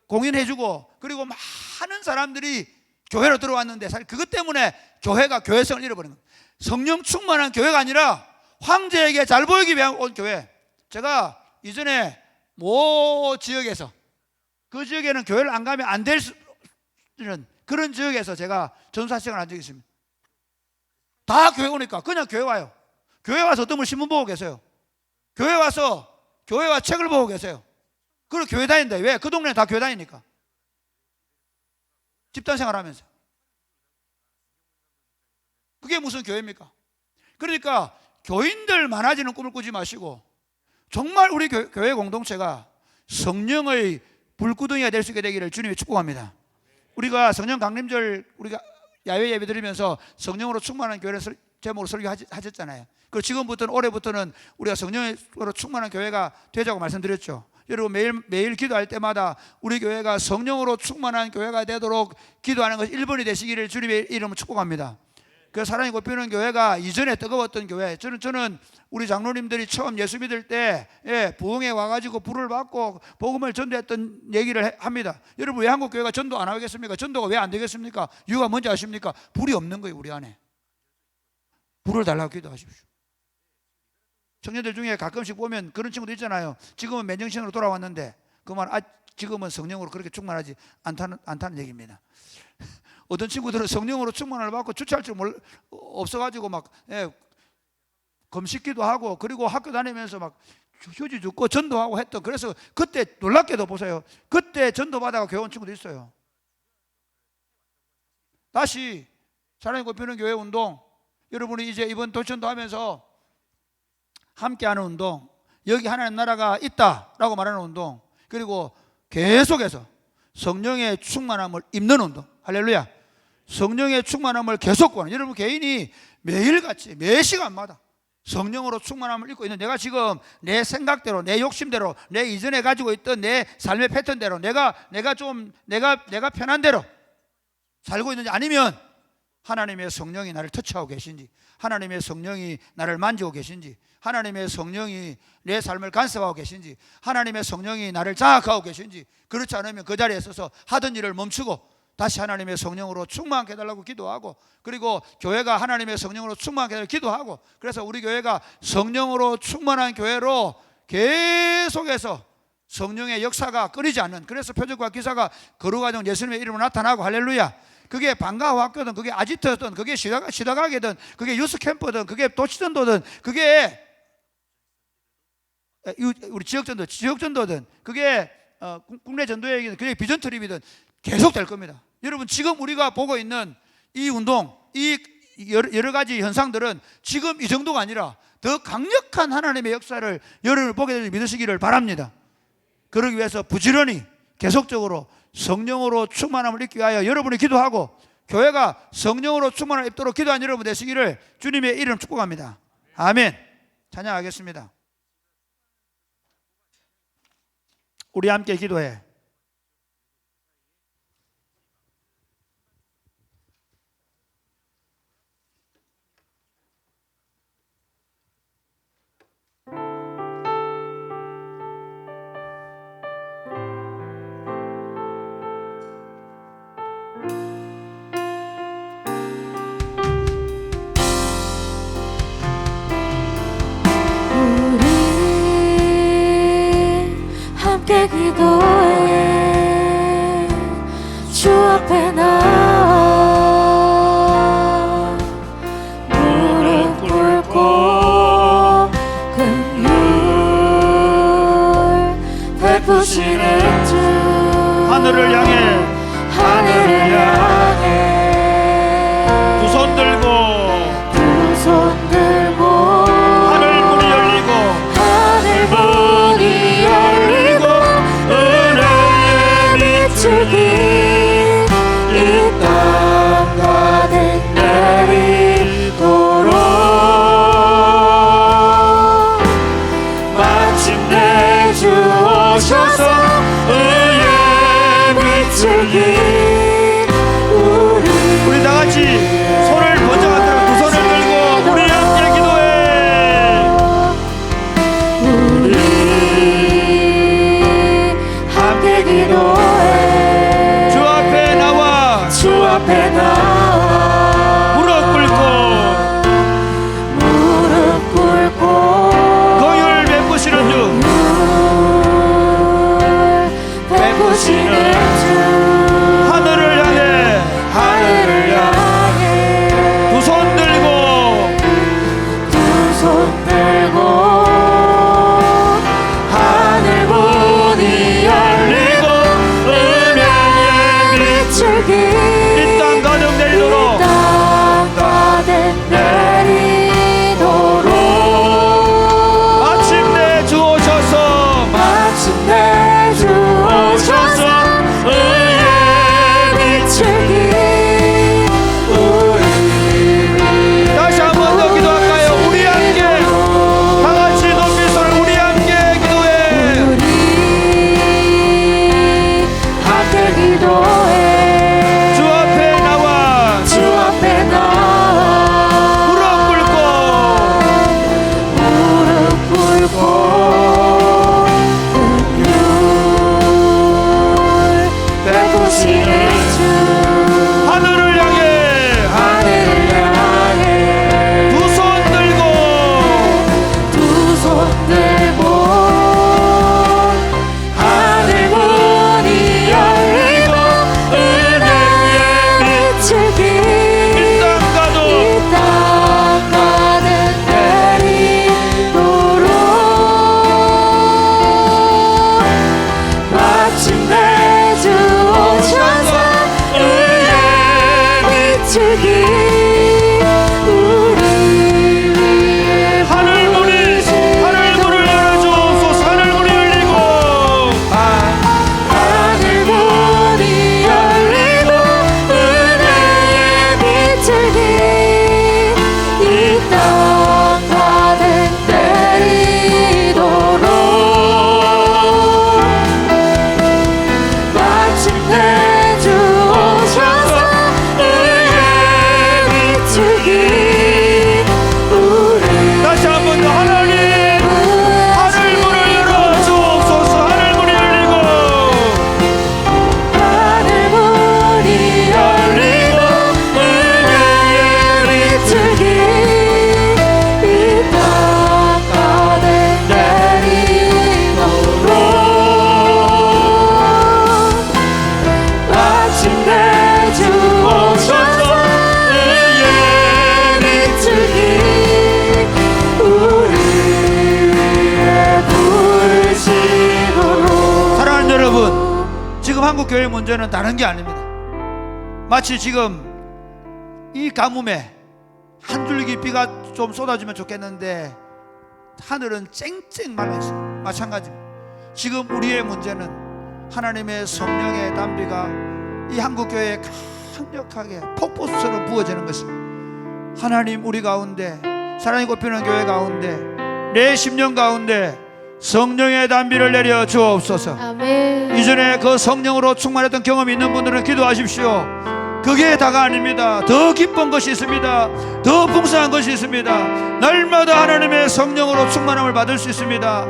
공인해주고, 그리고 많은 사람들이 교회로 들어왔는데 사실 그것 때문에 교회가 교회성을 잃어버린 겁니다. 성령 충만한 교회가 아니라 황제에게 잘 보이기 위한 온 교회. 제가 이전에 모 지역에서, 그 지역에는 교회를 안 가면 안 될 그런 지역에서 제가 전사시간을 한 적이 있습니다. 다 교회 오니까 그냥 교회 와요. 교회 와서 어떤 분 신문 보고 계세요. 교회 와서 교회와 책을 보고 계세요. 그리고 교회 다닌다. 왜? 그 동네는 다 교회 다니니까. 집단생활 하면서. 그게 무슨 교회입니까? 그러니까 교인들 많아지는 꿈을 꾸지 마시고, 정말 우리 교회 공동체가 성령의 불구덩이가 될 수 있게 되기를 주님이 축복합니다. 우리가 성령 강림절, 우리가 야외 예배 드리면서 성령으로 충만한 교회를 제목으로 설교하셨잖아요. 그리고 지금부터는, 올해부터는 우리가 성령으로 충만한 교회가 되자고 말씀드렸죠. 여러분 매일 기도할 때마다 우리 교회가 성령으로 충만한 교회가 되도록 기도하는 것이 1번이 되시기를 주님의 이름으로 축복합니다. 그 사랑이 곱히는 교회가 이전에 뜨거웠던 교회, 저는 우리 장로님들이 처음 예수 믿을 때 부흥에 와가지고 불을 받고 복음을 전도했던 얘기를 합니다. 여러분 왜 한국 교회가 전도 안 하겠습니까? 전도가 왜 안 되겠습니까? 이유가 뭔지 아십니까? 불이 없는 거예요. 우리 안에 불을 달라고 기도하십시오. 청년들 중에 가끔씩 보면 그런 친구도 있잖아요. 지금은 맨정신으로 돌아왔는데 지금은 성령으로 그렇게 충만하지 않다는 얘기입니다. 어떤 친구들은 성령으로 충만을 받고 주체할 줄 없어가지고 막 금식기도 하고, 그리고 학교 다니면서 막 휴지 줍고 전도하고 했던, 그래서 그때 놀랍게도 보세요. 그때 전도받아가 교회 온 친구도 있어요. 다시 사랑이 곱히는 교회 운동, 여러분이 이제 이번 도전도 하면서 함께하는 운동, 여기 하나님 나라가 있다라고 말하는 운동, 그리고 계속해서 성령의 충만함을 입는 운동. 할렐루야. 성령의 충만함을 계속 구하는, 여러분 개인이 매일같이 매 시간마다 성령으로 충만함을 입고 있는, 내가 지금 내 생각대로, 내 욕심대로, 내 이전에 가지고 있던 내 삶의 패턴대로 내가 편한 대로 살고 있는지, 아니면 하나님의 성령이 나를 터치하고 계신지, 하나님의 성령이 나를 만지고 계신지, 하나님의 성령이 내 삶을 간섭하고 계신지, 하나님의 성령이 나를 장악하고 계신지. 그렇지 않으면 그 자리에 서서 하던 일을 멈추고 다시 하나님의 성령으로 충만하게 해달라고 기도하고, 그리고 교회가 하나님의 성령으로 충만하게 해달라고 기도하고, 그래서 우리 교회가 성령으로 충만한 교회로 계속해서 성령의 역사가 끊이지 않는, 그래서 표적과 기사가 거룩하던 예수님의 이름으로 나타나고, 할렐루야. 그게 방과학교든, 그게 아지트든, 그게 시다가게든, 그게 유스캠프든, 그게 도시전도든, 그게 우리 지역전도든, 그게 국내 전도회이든, 그게 비전 트립이든 계속 될 겁니다. 여러분 지금 우리가 보고 있는 이 운동, 이 여러 가지 현상들은 지금 이 정도가 아니라 더 강력한 하나님의 역사를 여러분을 보게 되는 믿으시기를 바랍니다. 그러기 위해서 부지런히 계속적으로 성령으로 충만함을 입기 위하여 여러분이 기도하고, 교회가 성령으로 충만함을 입도록 기도한 여러분 되시기를 주님의 이름 축복합니다. 아멘. 찬양하겠습니다. 우리 함께 기도해. 앞에 나와 무릎 꿇고 공유를 베푸시는 주 베푸시는 주 하늘을 향해 두 손 들고 하늘 문이 열리고 은혜의 빛이 이 땅 가득 내리도록 마침내 주 오셔서 의의 빛을 다시 한 번 더 기도할까요? 우리 함께 다 같이 높이 손을 우리 함께 기도해. 주 앞에 나와 무릎 꿇고 베푸시는 주 하늘을 향해 두 손 들고 하늘 문이 열리고 은혜의 빛을 이 땅 가도 내리도록 마침내 주 오셔서 의의 빛을 우리 위해 하늘 문을 열어주옵소서. 하늘 문이 열리고 하늘 문이 열리고 은혜의 빛을 이 땅 가득 내리도록 마침내 주 오셔서 의의 빛을 우리 다시 한 번 더 하나님 하늘 문을 열어주옵소서. 하늘 문이 열리고 하늘 문이 열리고 은혜의 빛을 이 땅 가득 내리도록 마침내 주 오셔서 의의 빛을 우리 위해 부으시도록. 사랑하는 여러분, 지금 한국 교회 문제는 다른 게 아닙니다. 마치 지금 이 가뭄에 한 줄기 비가 좀 쏟아지면 좋겠는데 하늘은 쨍쨍 말라 있어요. 마찬가지입니다. 지금 우리의 문제는 하나님의 성령의 담비가 이 한국 교회에 강력하게 폭포수처럼 부어지는 것입니다. 하나님, 우리 가운데 사랑이 꼽히는 교회 가운데 내 심령 가운데 성령의 담비를 내려 주옵소서. 아멘. 이전에 그 성령으로 충만했던 경험이 있는 분들은 기도하십시오. 그게 다가 아닙니다. 더 기쁜 것이 있습니다. 더 풍성한 것이 있습니다. 날마다 하나님의 성령으로 충만함을 받을 수 있습니다.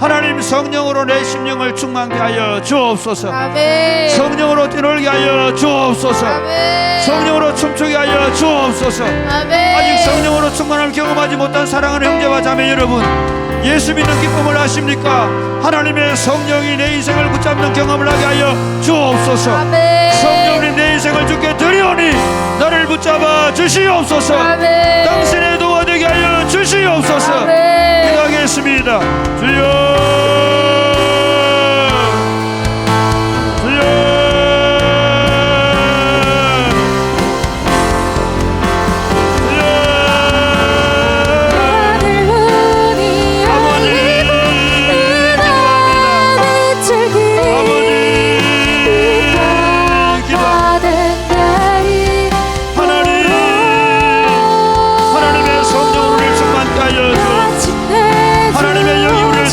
하나님, 성령으로 내 심령을 충만케 하여 주옵소서. 아멘. 성령으로 뛰놀게 하여 주옵소서. 아멘. 성령으로 춤추게 하여 주옵소서. 아멘. 아직 성령으로 충만함을 경험하지 못한 사랑하는 형제와 자매 여러분, 예수 믿는 기쁨을 아십니까? 하나님의 성령이 내 인생을 붙잡는 경험을 하게 하여 주옵소서. 아멘. 성령님, 내 인생을 주께 드리오니 나를 붙잡아 주시옵소서. 아멘. 당신의 도가 되게 하여 주시옵소서. 아멘. 기도하겠습니다. 주여, 주여. 하나님의 영이 우리를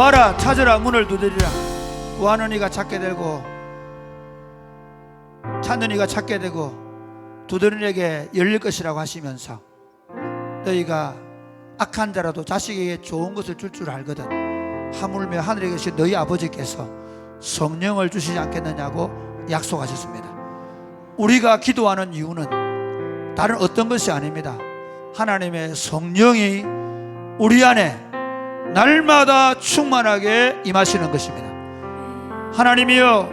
구하라 찾으라 문을 두드리라. 구하는 이가 찾게 되고 찾는 이가 찾게 되고 두드리는 이에게 열릴 것이라고 하시면서 너희가 악한 자라도 자식에게 좋은 것을 줄 줄 알거든 하물며 하늘에 계신 너희 아버지께서 성령을 주시지 않겠느냐고 약속하셨습니다. 우리가 기도하는 이유는 다른 어떤 것이 아닙니다. 하나님의 성령이 우리 안에 날마다 충만하게 임하시는 것입니다. 하나님이여,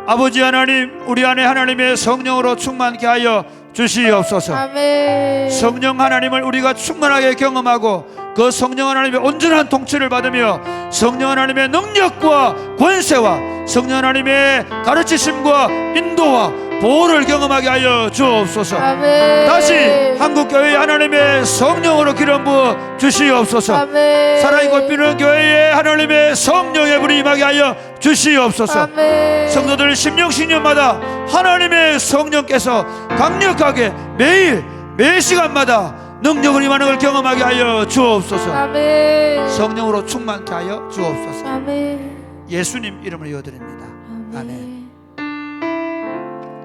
아버지 하나님, 우리 안에 하나님의 성령으로 충만케 하여 주시옵소서. 아멘. 성령 하나님을 우리가 충만하게 경험하고 그 성령 하나님의 온전한 통치를 받으며 성령 하나님의 능력과 권세와 성령 하나님의 가르치심과 인도와 보호를 경험하게 하여 주옵소서. 아멘. 다시 한국교회 하나님의 성령으로 기름 부어 주시옵소서. 아멘. 사랑이 꽃피는 교회에 하나님의 성령의 불이 임하게 하여 주시옵소서. 아멘. 성도들 심령신년마다 하나님의 성령께서 강력하게 매일 매 시간마다 능력을 임하는 걸 경험하게 하여 주옵소서. 아멘. 성령으로 충만케 하여 주옵소서. 아멘. 예수님 이름으로 이어드립니다. 아멘. 아멘.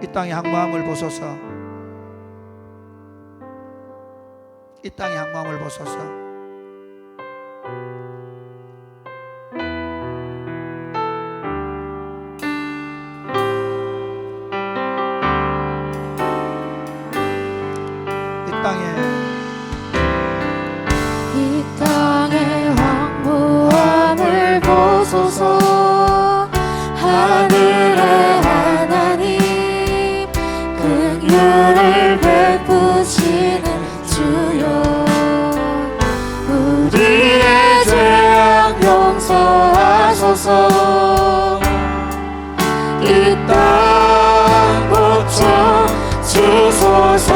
이 땅의 항마음을 보소서. 이 땅의 항마음을 보소서. 이 땅의 황무함을 보소서. 하늘의 하나님, 긍휼을 베푸시는 주여, 우리의 죄악 용서하소서. 이 땅 고쳐 주소서.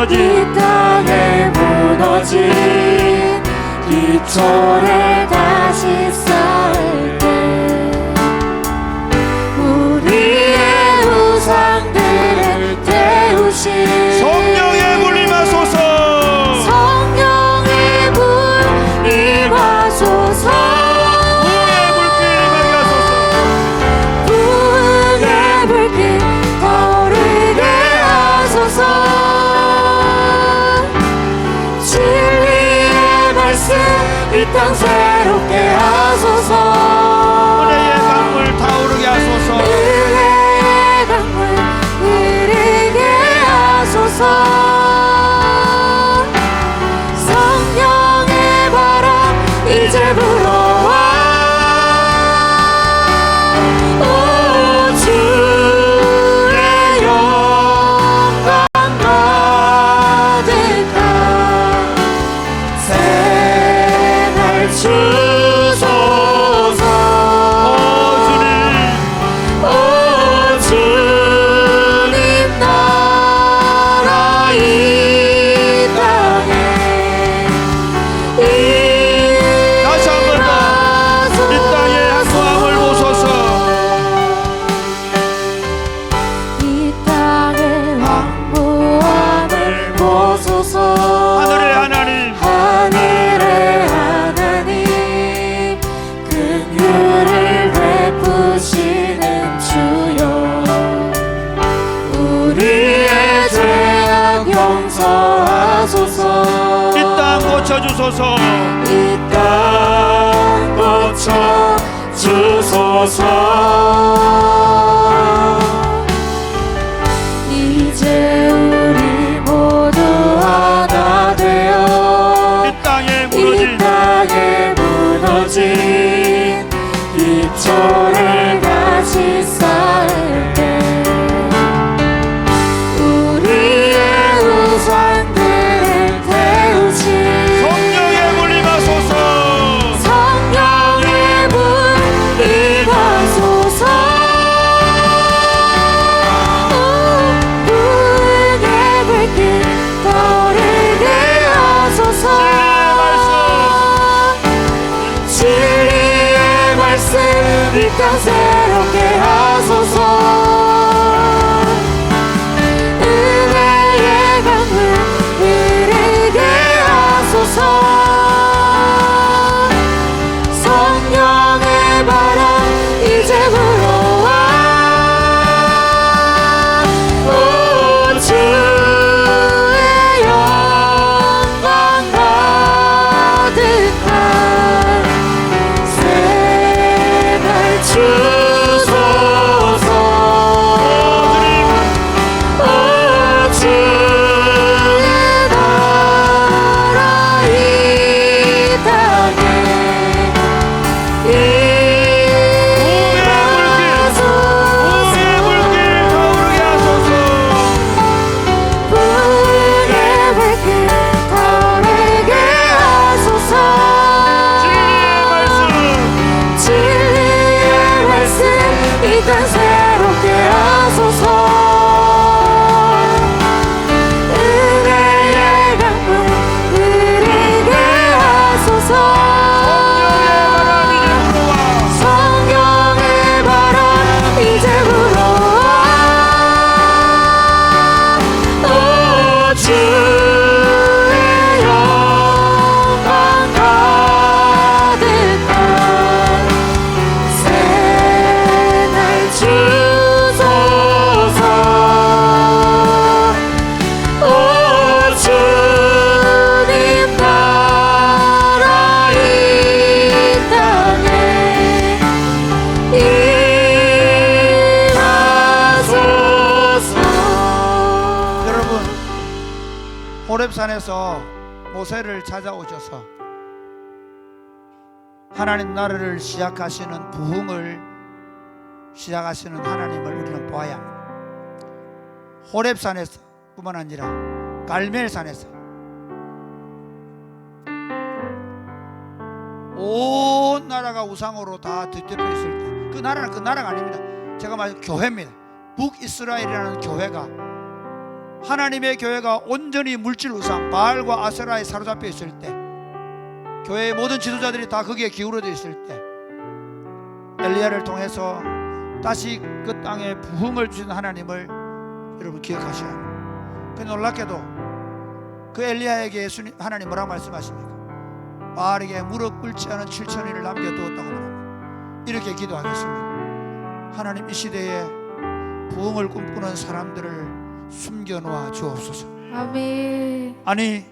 이 땅에 무너진 기초를 다시 쌓을 때 우리의 우상들을 태우신 성령의 불 임하소서. 성령의 불 임하소서. 부흥의 불길 타오르게 하소서. 이 땅 새롭게 하소서. 은혜의 강물 타오르게 하소서. 은혜의 강물 흐르게 하소서. 성령의 바람 이제 불어와. 오 주의 영광 가득한 주소서. 오 주님 나라 이 땅에 다시 한 번 더 이 땅의 한수함을 보소서. 이 땅의 황무함을 보소서. 하늘의 하나님, 하늘의 하나님, 긍휼을 베푸시는 주여, 우리의 죄악 용서하소서. 이 땅 고쳐주소서. 이 땅 고쳐 주소서. 이제 우리 모두 하나 되어 이 땅에 이 무너진 땅에 무너진 기초를 다시 쌓을 때 우리의 우상들을 태우신 성령의 불 임하소서. 성령의 불 임하소서. 부흥의 불길 타오르게 하소서. 진리의 말씀 이 땅 새롭게 하소서. 호렙산에서 모세를 찾아오셔서 하나님 나라를 시작하시는 부흥을 시작하시는 하나님을 우리는 보아야 합니다. 호렙산에서 뿐만 아니라 갈멜산에서 온 나라가 우상으로 다 뒤덮여 있을 때 그 나라는 그 나라가 아닙니다. 제가 말한 교회입니다. 북이스라엘이라는 교회가, 하나님의 교회가 온전히 물질 우상 바알과 아세라에 사로잡혀 있을 때, 교회의 모든 지도자들이 다 거기에 기울어져 있을 때 엘리야를 통해서 다시 그 땅에 부흥을 주신 하나님을 여러분 기억하셔야 합니다. 그 놀랍게도 그 엘리야에게 예수님 하나님 뭐라고 말씀하십니까? 바알에게 무릎 꿇지 않은 7,000인을 남겨두었다고 말합니다. 이렇게 기도하겠습니다. 하나님, 이 시대에 부흥을 꿈꾸는 사람들을 숨겨놓아 주옵소서. 아멘. 아니,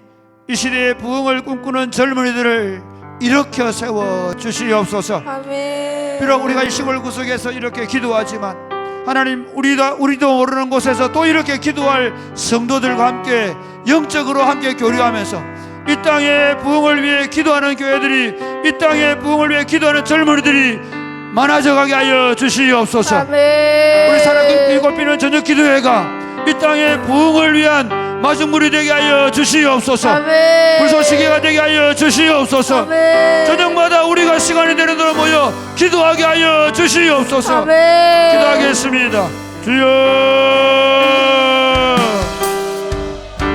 이 시대에 부흥을 꿈꾸는 젊은이들을 일으켜 세워 주시옵소서. 아멘. 비록 우리가 이 시골 구석에서 이렇게 기도하지만 하나님, 우리도 모르는 곳에서 또 이렇게 기도할 성도들과 함께 영적으로 함께 교류하면서 이 땅의 부흥을 위해 기도하는 교회들이, 이 땅의 부흥을 위해 기도하는 젊은이들이 많아져가게 하여 주시옵소서. 아멘. 우리 사랑을 꽃피는 저녁기도회가 이 땅의 부흥을 위한 마중물이 되게 하여 주시옵소서. 아멘. 불쏘시개가 되게 하여 주시옵소서. 아멘. 저녁마다 우리가 시간이 되는 대로 모여 기도하게 하여 주시옵소서. 아멘. 기도하겠습니다. 주여,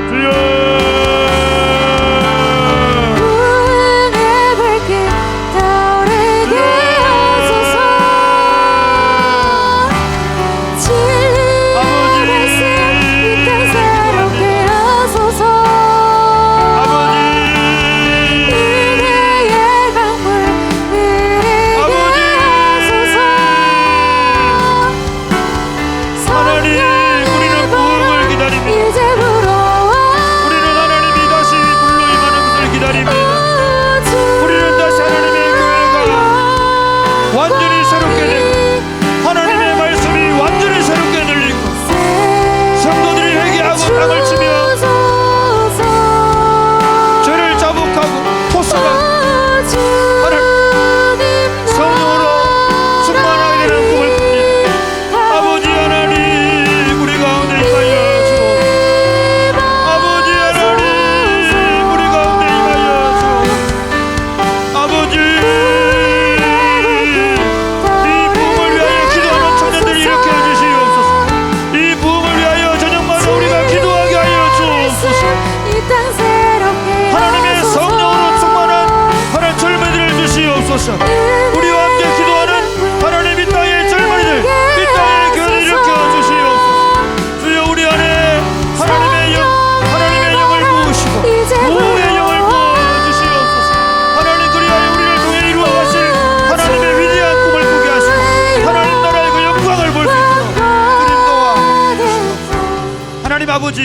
주여. 부흥의 불길 타오르게 하소서. 진리의 말씀 이 땅 새롭게 하소서. 은혜의 강물 흐르게 하소서. 하나님, 우리는 부흥을 기다립니다. 이제 불어와 우리는 하나님이 다시 불로 임하는 것을 기다립니다. 우리는 다시 하나님의 교회가 완전히 새롭게 되고 하나님의 말씀이 완전히 새롭게 들리고 성도들이 회개하고 땅을 치며 죄를 자복하고 포서가 성령으로 충만하게 되는 꿈을 꿉니다. 아버지 하나님, 우리 가운데 임하여 주옵소서. 아버지 하나님, 우리 가운데 임하여 주옵소서. 아버지, 이 부흥을 위하여 기도하는 청년들을 일으켜 주시옵소서. 이 부흥을 위하여 저녁마다 우리가 기도하게 하여 주옵소서. 하나님의 성령으로 충만한 하나님 젊은이들을 주시옵소서. 우리와 함께 기도하는 하나님 이 땅의 젊은이들, 이 땅의 교회를 일으켜 주시옵소서. 주여, 우리 안에 하나님의 영, 하나님의 영을 부으시고 부흥의 영을 부어주시옵소서. 하나님, 그리하여 우리를 통해 이루어가실 하나님의 위대한 꿈을 꾸게 하시고 하나님 나라의 그 영광을 볼 수 있도록 주님 도와주시옵소서. 하나님 아버지,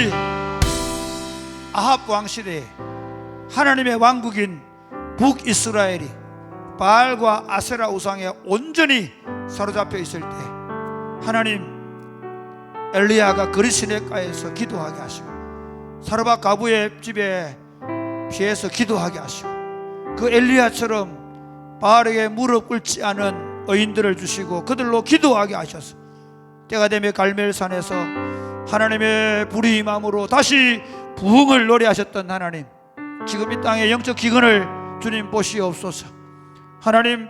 아합 왕 시대에 하나님의 왕국인 북이스라엘이 바알과 아세라 우상에 온전히 사로잡혀 있을 때 하나님, 엘리야가 그리시네가에서 기도하게 하시고 사르밧 가부의 집에 피해서 기도하게 하시고 그 엘리야처럼 바알에게 무릎 꿇지 않은 의인들을 주시고 그들로 기도하게 하셔서 때가 되면 갈멜산에서 하나님의 불이 임함으로 다시 부흥을 노래하셨던 하나님, 지금 이 땅의 영적 기근을 주님 보시옵소서. 하나님,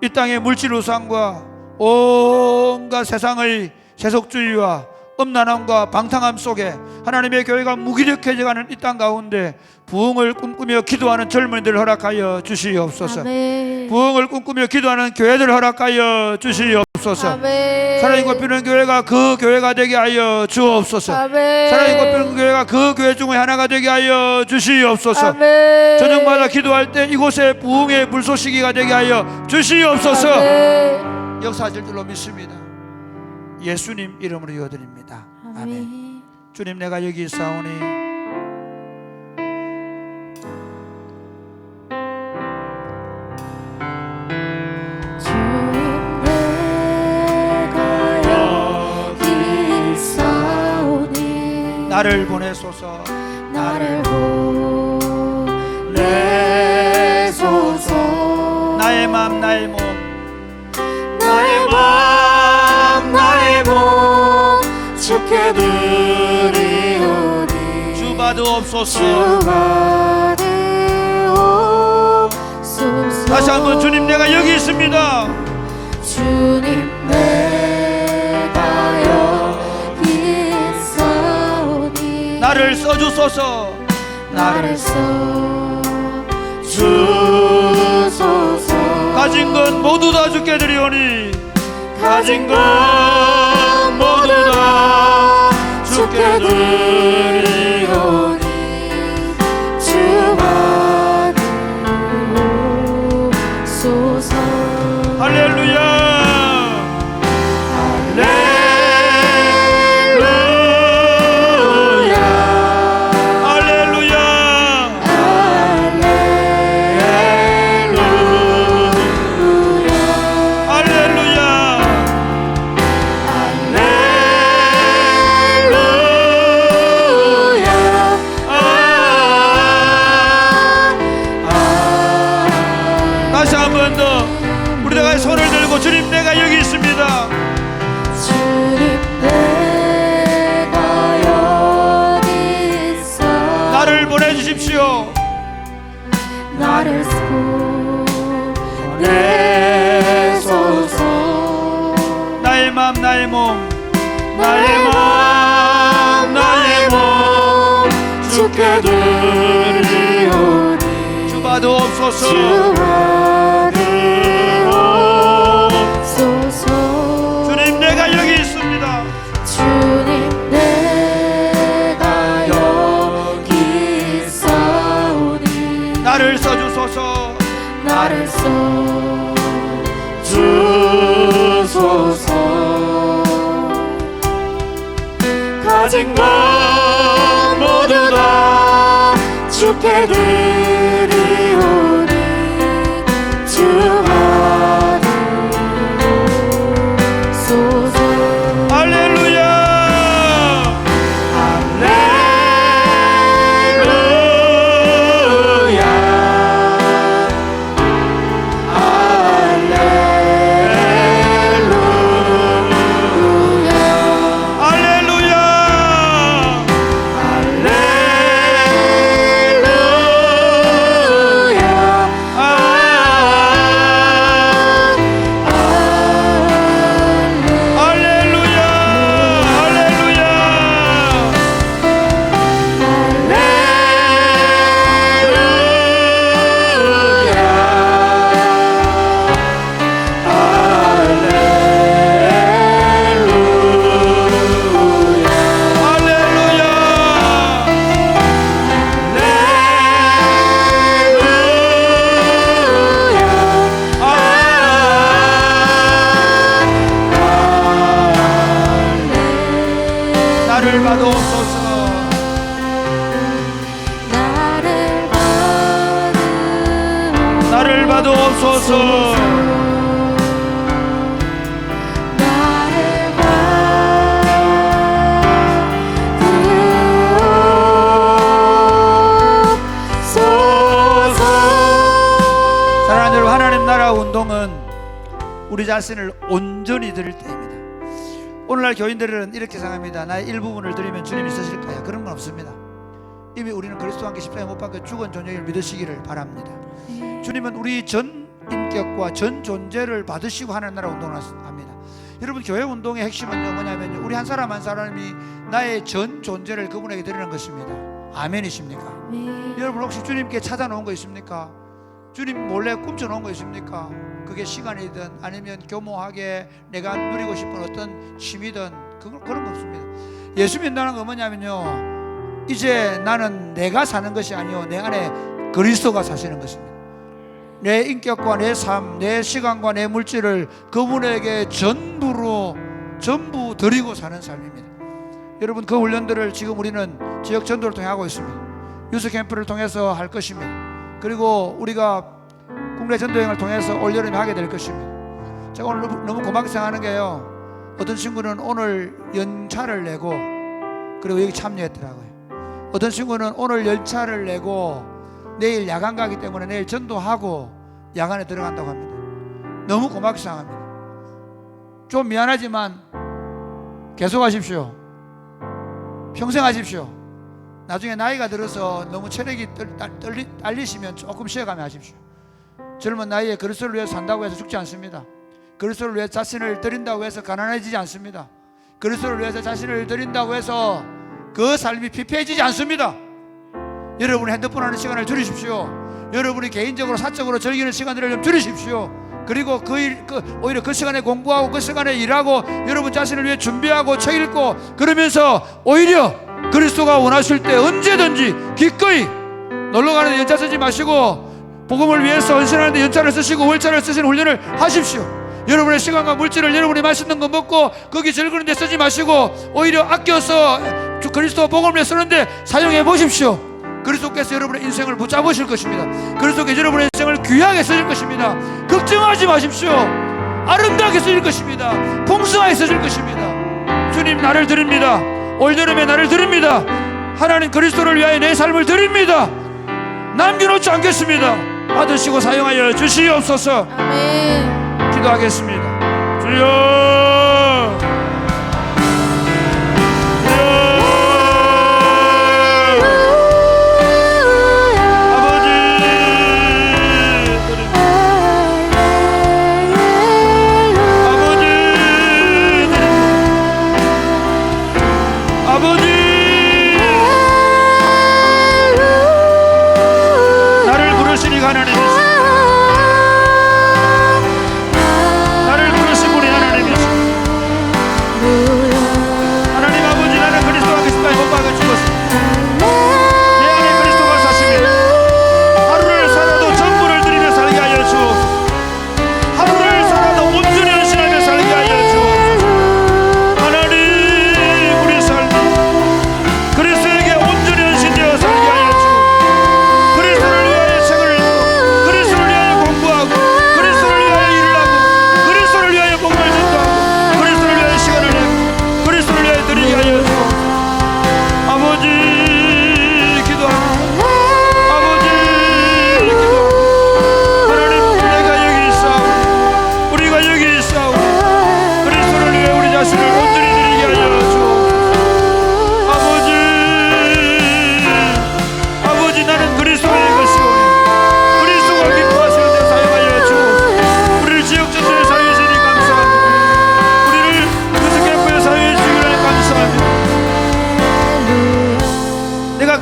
이 땅의 물질 우상과 온갖 세상의 세속주의와 음란함과 방탕함 속에 하나님의 교회가 무기력해져가는 이 땅 가운데 부흥을 꿈꾸며 기도하는 젊은이들을 허락하여 주시옵소서. 아멘. 부흥을 꿈꾸며 기도하는 교회들을 허락하여 주시옵소서. 아멘. 사랑이 꽃피는 교회가 그 교회가 되게 하여 주옵소서. 아멘. 사랑이 꽃피는 교회가 그 교회 중에 하나가 되게 하여 주시옵소서. 아멘. 저녁마다 기도할 때 이곳에 부흥의 불쏘시기가 되게 하여 주시옵소서. 아멘. 역사하실 줄로 믿습니다. 예수님 이름으로 이어드립니다. 아멘. 아멘. 주님, 내가 여기 있사오니 주님, 내가 여기 있사오니 나를 보내소서. 나를 보내소서. 나의 맘 나의 몸 나의 맘 나의 몸 주께 드리오니 주 받으옵소서. 주 받으옵소서. 다시 한번 주님 내가 여기 있습니다. 주님 내가 여기 있사오니 나를 써주소서. 나를 써주소서. 가진 것 모두 다 주께 드리오니 가진 것 모두 다 주께 드리오니 주 받으옵소서. 할렐루야. 다시 한 번 더 우리 다 손을 들고 주님 내가 여기 있습니다. 주님 내가 여기 있어. 나를 보내주십시오. 나를 보내소서. 나의 맘 나의 몸 나의 맘 나의 몸 주께 드리오니 주 받으옵소서. 주 받으옵소서. 주님 내가 여기 있습니다. 주님 내가 여기 있사오니 나를 써주소서. 나를 써주소서. 가진 것 모두 다 주께 드리오니 주 받으소서. 할렐루야. 나를 받으옵소서. 나를 받으옵소서. 사랑하는 여러분, 하나님 나라 운동은 우리 자신을 온전히 드릴 때입니다. 오늘날 교인들은 이렇게 생각합니다. 나의 일부분을 드리면 주님이 쓰실 거야. 그런 건 없습니다. 이미 우리는 그리스도와 함께 십자가에 못 박혀 죽은 존재를 믿으시기를 바랍니다. 주님은 우리 전 인격과 전 존재를 받으시고 하는 나라 운동을 합니다. 여러분, 교회 운동의 핵심은 뭐냐면 우리 한 사람 한 사람이 나의 전 존재를 그분에게 드리는 것입니다. 아멘이십니까? 네. 여러분, 혹시 주님께 찾아놓은 거 있습니까? 주님 몰래 꿈쳐놓은 거 있습니까? 그게 시간이든 아니면 교모하게 내가 누리고 싶은 어떤 취미든 그런 거 없습니다. 예수 믿는다는 건 뭐냐면요, 이제 나는 내가 사는 것이 아니요 내 안에 그리스도가 사시는 것입니다. 내 인격과 내 삶, 내 시간과 내 물질을 그분에게 전부 드리고 사는 삶입니다. 여러분, 그 훈련들을 지금 우리는 지역 전도를 통해 하고 있습니다. 유스 캠프를 통해서 할 것입니다. 그리고 우리가 국내 전도여행을 통해서 올여름에 하게 될 것입니다. 제가 오늘 너무 고맙게 생각하는 게요, 어떤 친구는 오늘 연차를 내고 그리고 여기 참여했더라고요. 어떤 친구는 오늘 열차를 내고 내일 야간 가기 때문에 내일 전도하고 야간에 들어간다고 합니다. 너무 고맙게 생각합니다. 좀 미안하지만 계속 하십시오. 평생 하십시오. 나중에 나이가 들어서 너무 체력이 딸리시면 조금 쉬어가며 하십시오. 젊은 나이에 그리스도를 위해서 산다고 해서 죽지 않습니다. 그리스도를 위해 자신을 드린다고 해서 가난해지지 않습니다. 그리스도를 위해서 자신을 드린다고 해서 그 삶이 피폐해지지 않습니다. 여러분이 핸드폰 하는 시간을 줄이십시오. 여러분이 개인적으로 사적으로 즐기는 시간들을 좀 줄이십시오. 그리고 오히려 그 시간에 공부하고 그 시간에 일하고 여러분 자신을 위해 준비하고 책 읽고 그러면서 오히려 그리스도가 원하실 때 언제든지 기꺼이 놀러가는데 연차 쓰지 마시고 복음을 위해서 헌신하는데 연차를 쓰시고 월차를 쓰시는 훈련을 하십시오. 여러분의 시간과 물질을 여러분이 맛있는 거 먹고 거기 즐기는 데 쓰지 마시고 오히려 아껴서 그리스도 복음을 위해 쓰는데 사용해 보십시오. 그리스도께서 여러분의 인생을 붙잡으실 것입니다. 그리스도께서 여러분의 인생을 귀하게 쓰실 것입니다. 걱정하지 마십시오. 아름답게 쓰실 것입니다. 풍성하게 쓰실 것입니다. 주님, 나를 드립니다. 올여름에 나를 드립니다. 하나님, 그리스도를 위하여 내 삶을 드립니다. 남겨놓지 않겠습니다. 받으시고 사용하여 주시옵소서. 아멘. 기도하겠습니다. 주여,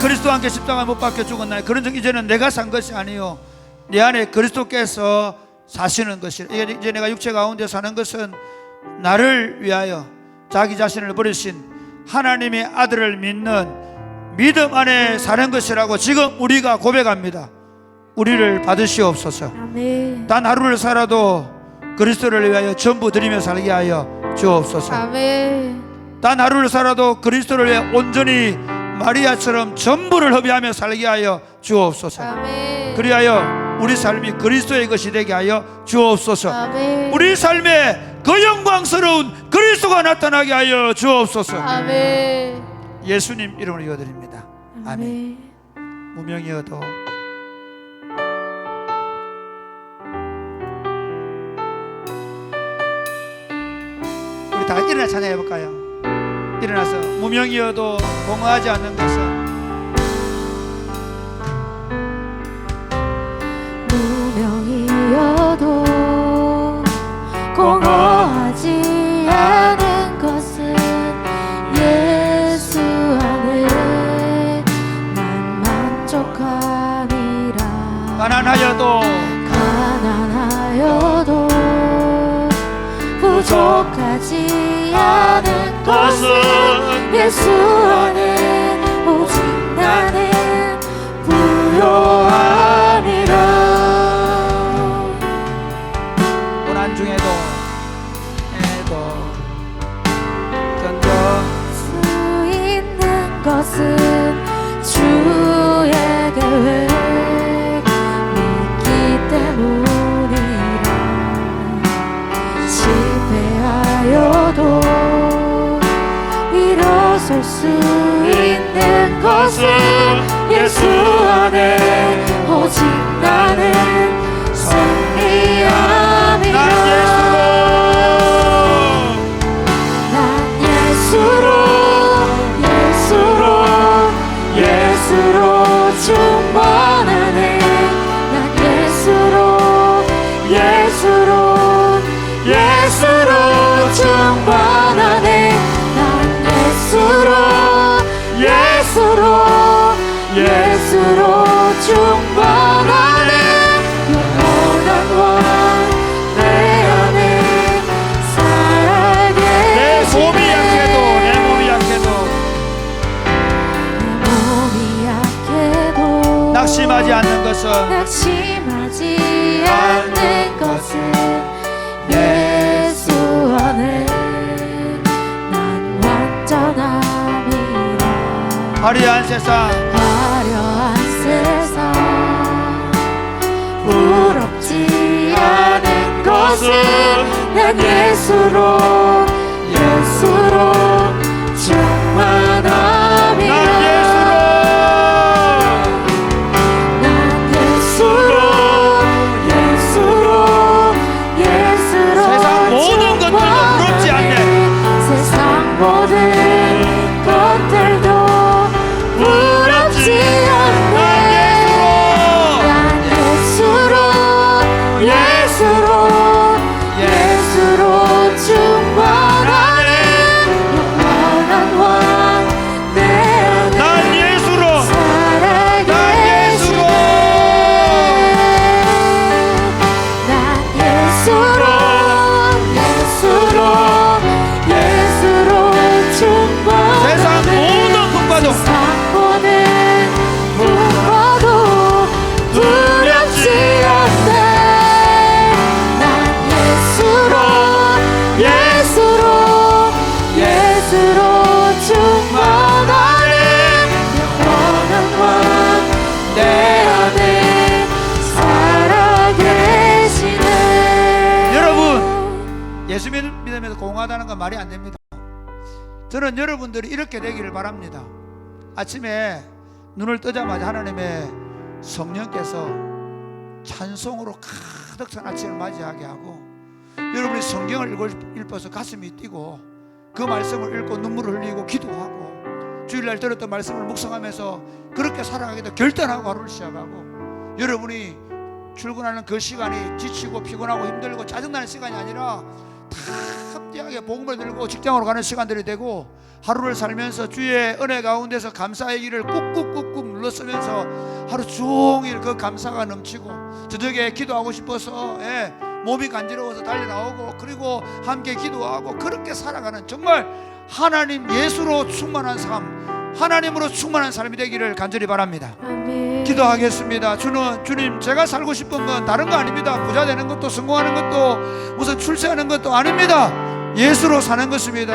그리스도와 함께 십자가에 못 박혀 죽었나요? 그런 적 이제는 내가 산 것이 아니요 내 안에 그리스도께서 사시는 것이라. 이제 내가 육체 가운데 사는 것은 나를 위하여 자기 자신을 버리신 하나님의 아들을 믿는 믿음 안에 사는 것이라고 지금 우리가 고백합니다. 우리를 받으시옵소서. 아멘. 단 하루를 살아도 그리스도를 위하여 전부 드리며 살게 하여 주옵소서. 아멘. 단 하루를 살아도 그리스도를 위해 온전히 마리아처럼 전부를 허비하며 살게 하여 주옵소서. 아멘. 그리하여 우리 삶이 그리스도의 것이 되게 하여 주옵소서. 아멘. 우리 삶에 그 영광스러운 그리스도가 나타나게 하여 주옵소서. 아멘. 예수님 이름으로 기도드립니다. 아멘. 아멘. 무명이어도 우리 다 일어나 찬양해 볼까요? 일어나서 무명이어도 공허하지 않는 것은 무명이어도 공허하지 않은 것은 예수 안에 난 만족하리라. 가난하여도 부족하지 않은 것은 예수 안에 오직 나는 부요하리라. 고난 중에도 견뎌 수 있는 것은 주의 계획 믿기 때문이라. 실패하여도 일어설 수 있는 것은 것은 예수 안에 오직 나는 승리함이라. 난 예수로 충만하네. 난 예수로 충만하네. 난 예수로 충만하네. 영원한 왕 내 안에 살아계시네. 내 몸이 약해도 낙심하지 않는 것은 예수 안에 난 완전함이라. 화려한 세상 부럽지 않은 것은 난 예수로 충만함이라. 세상 모든 것들도 부럽지 않네. 세상 모든 것들도 부럽지 않네. 난 예수로 충만하네. 영원한 왕 내 안에 난 예수로 살아계시네. 난 예수로 충만하네. 세상 모든 풍파도 두렵지 않네. 난 예수로 충만하네. 영원한 왕 내 안에 살아계시네. 여러분, 예수 믿으면서 공허하다는 건 말이 안 됩니다. 저는 여러분들이 이렇게 되기를 바랍니다. 아침에 눈을 뜨자마자 하나님의 성령께서 찬송으로 가득 찬 아침을 맞이하게 하고, 여러분이 성경을 읽어서 가슴이 뛰고 그 말씀을 읽고 눈물을 흘리고 기도하고 주일날 들었던 말씀을 묵상하면서 그렇게 살아가기도 결단하고 하루를 시작하고, 여러분이 출근하는 그 시간이 지치고 피곤하고 힘들고 짜증나는 시간이 아니라 다 함께하게 복음을 들고 직장으로 가는 시간들이 되고, 하루를 살면서 주의 은혜 가운데서 감사의 길을 꾹꾹꾹꾹 눌러쓰면서 하루 종일 그 감사가 넘치고, 저녁에 기도하고 싶어서 몸이 간지러워서 달려 나오고, 그리고 함께 기도하고 그렇게 살아가는, 정말 하나님 예수로 충만한 삶, 하나님으로 충만한 삶이 되기를 간절히 바랍니다. 아멘. 기도하겠습니다. 주님, 제가 살고 싶은 건 다른 거 아닙니다. 부자 되는 것도 성공하는 것도 무슨 출세하는 것도 아닙니다. 예수로 사는 것입니다.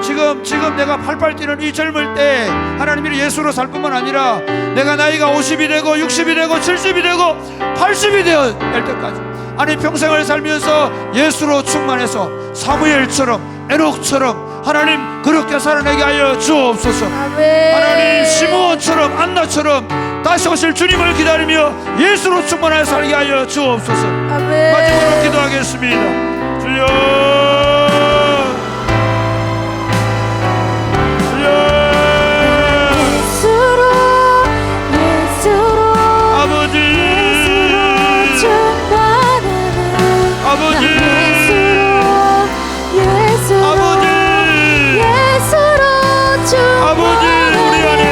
지금 내가 팔팔 뛰는 이 젊을 때 하나님이 예수로 살 뿐만 아니라 내가 나이가 50이 되고 60이 되고 70이 되고 80이 되어 될 때까지, 아니 평생을 살면서 예수로 충만해서 사무엘처럼 에녹처럼 하나님 그렇게 살아내게 하여 주옵소서. 아멘. 하나님 시므온처럼 안나처럼 다시 오실 주님을 기다리며 예수로 충만하여 살게 하여 주옵소서. 아멘. 마지막으로 기도하겠습니다. 주여, 아버지, 아버지, 아버지, 우리 안에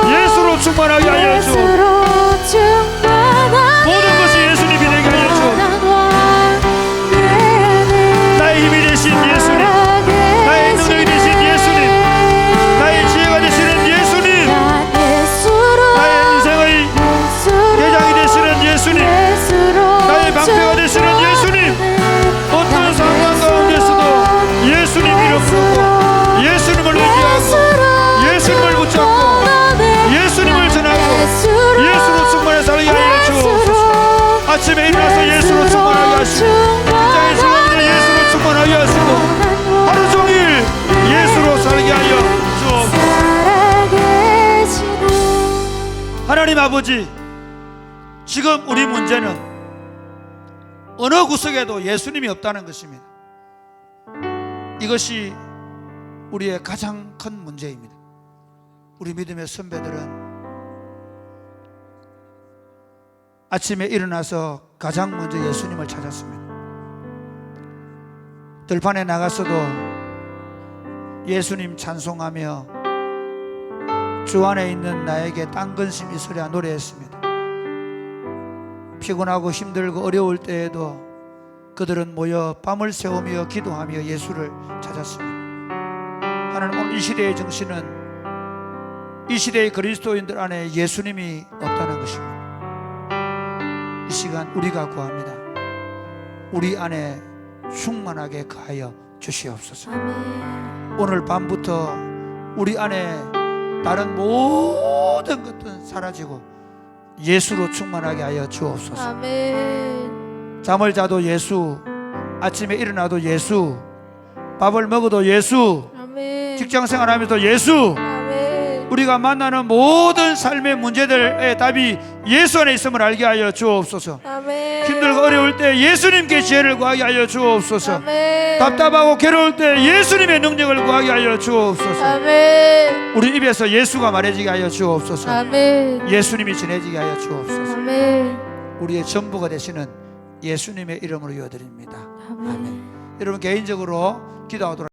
예수로 충만하게 하여 주옵소서. 모든 것이 예수님이 되게 아버지, 지금 우리 문제는 어느 구석에도 예수님이 없다는 것입니다. 이것이 우리의 가장 큰 문제입니다. 우리 믿음의 선배들은 아침에 일어나서 가장 먼저 예수님을 찾았습니다. 들판에 나가서도 예수님 찬송하며 주 안에 있는 나에게 딴 근심 있으랴 노래했습니다. 피곤하고 힘들고 어려울 때에도 그들은 모여 밤을 새우며 기도하며 예수를 찾았습니다. 하나님, 오늘 이 시대의 정신은 이 시대의 그리스도인들 안에 예수님이 없다는 것입니다. 이 시간 우리가 구합니다. 우리 안에 충만하게 거하여 주시옵소서. 아멘. 오늘 밤부터 우리 안에 다른 모든 것들은 사라지고 예수로 충만하게 하여 주옵소서. 아멘. 잠을 자도 예수, 아침에 일어나도 예수, 밥을 먹어도 예수, 아멘. 직장생활 하면서 예수, 아멘. 우리가 만나는 모든 삶의 문제들의 답이 예수 안에 있음을 알게 하여 주옵소서. 아멘. 힘들고 어려울 때 예수님께 지혜를 구하게 하여 주옵소서. 아멘. 답답하고 괴로울 때 예수님의 능력을 구하게 하여 주옵소서. 아멘. 우리 입에서 예수가 말해지게 하여 주옵소서. 아멘. 예수님이 전해지게 하여 주옵소서. 아멘. 우리의 전부가 되시는 예수님의 이름으로 이어드립니다. 아멘. 여러분 개인적으로 기도하도록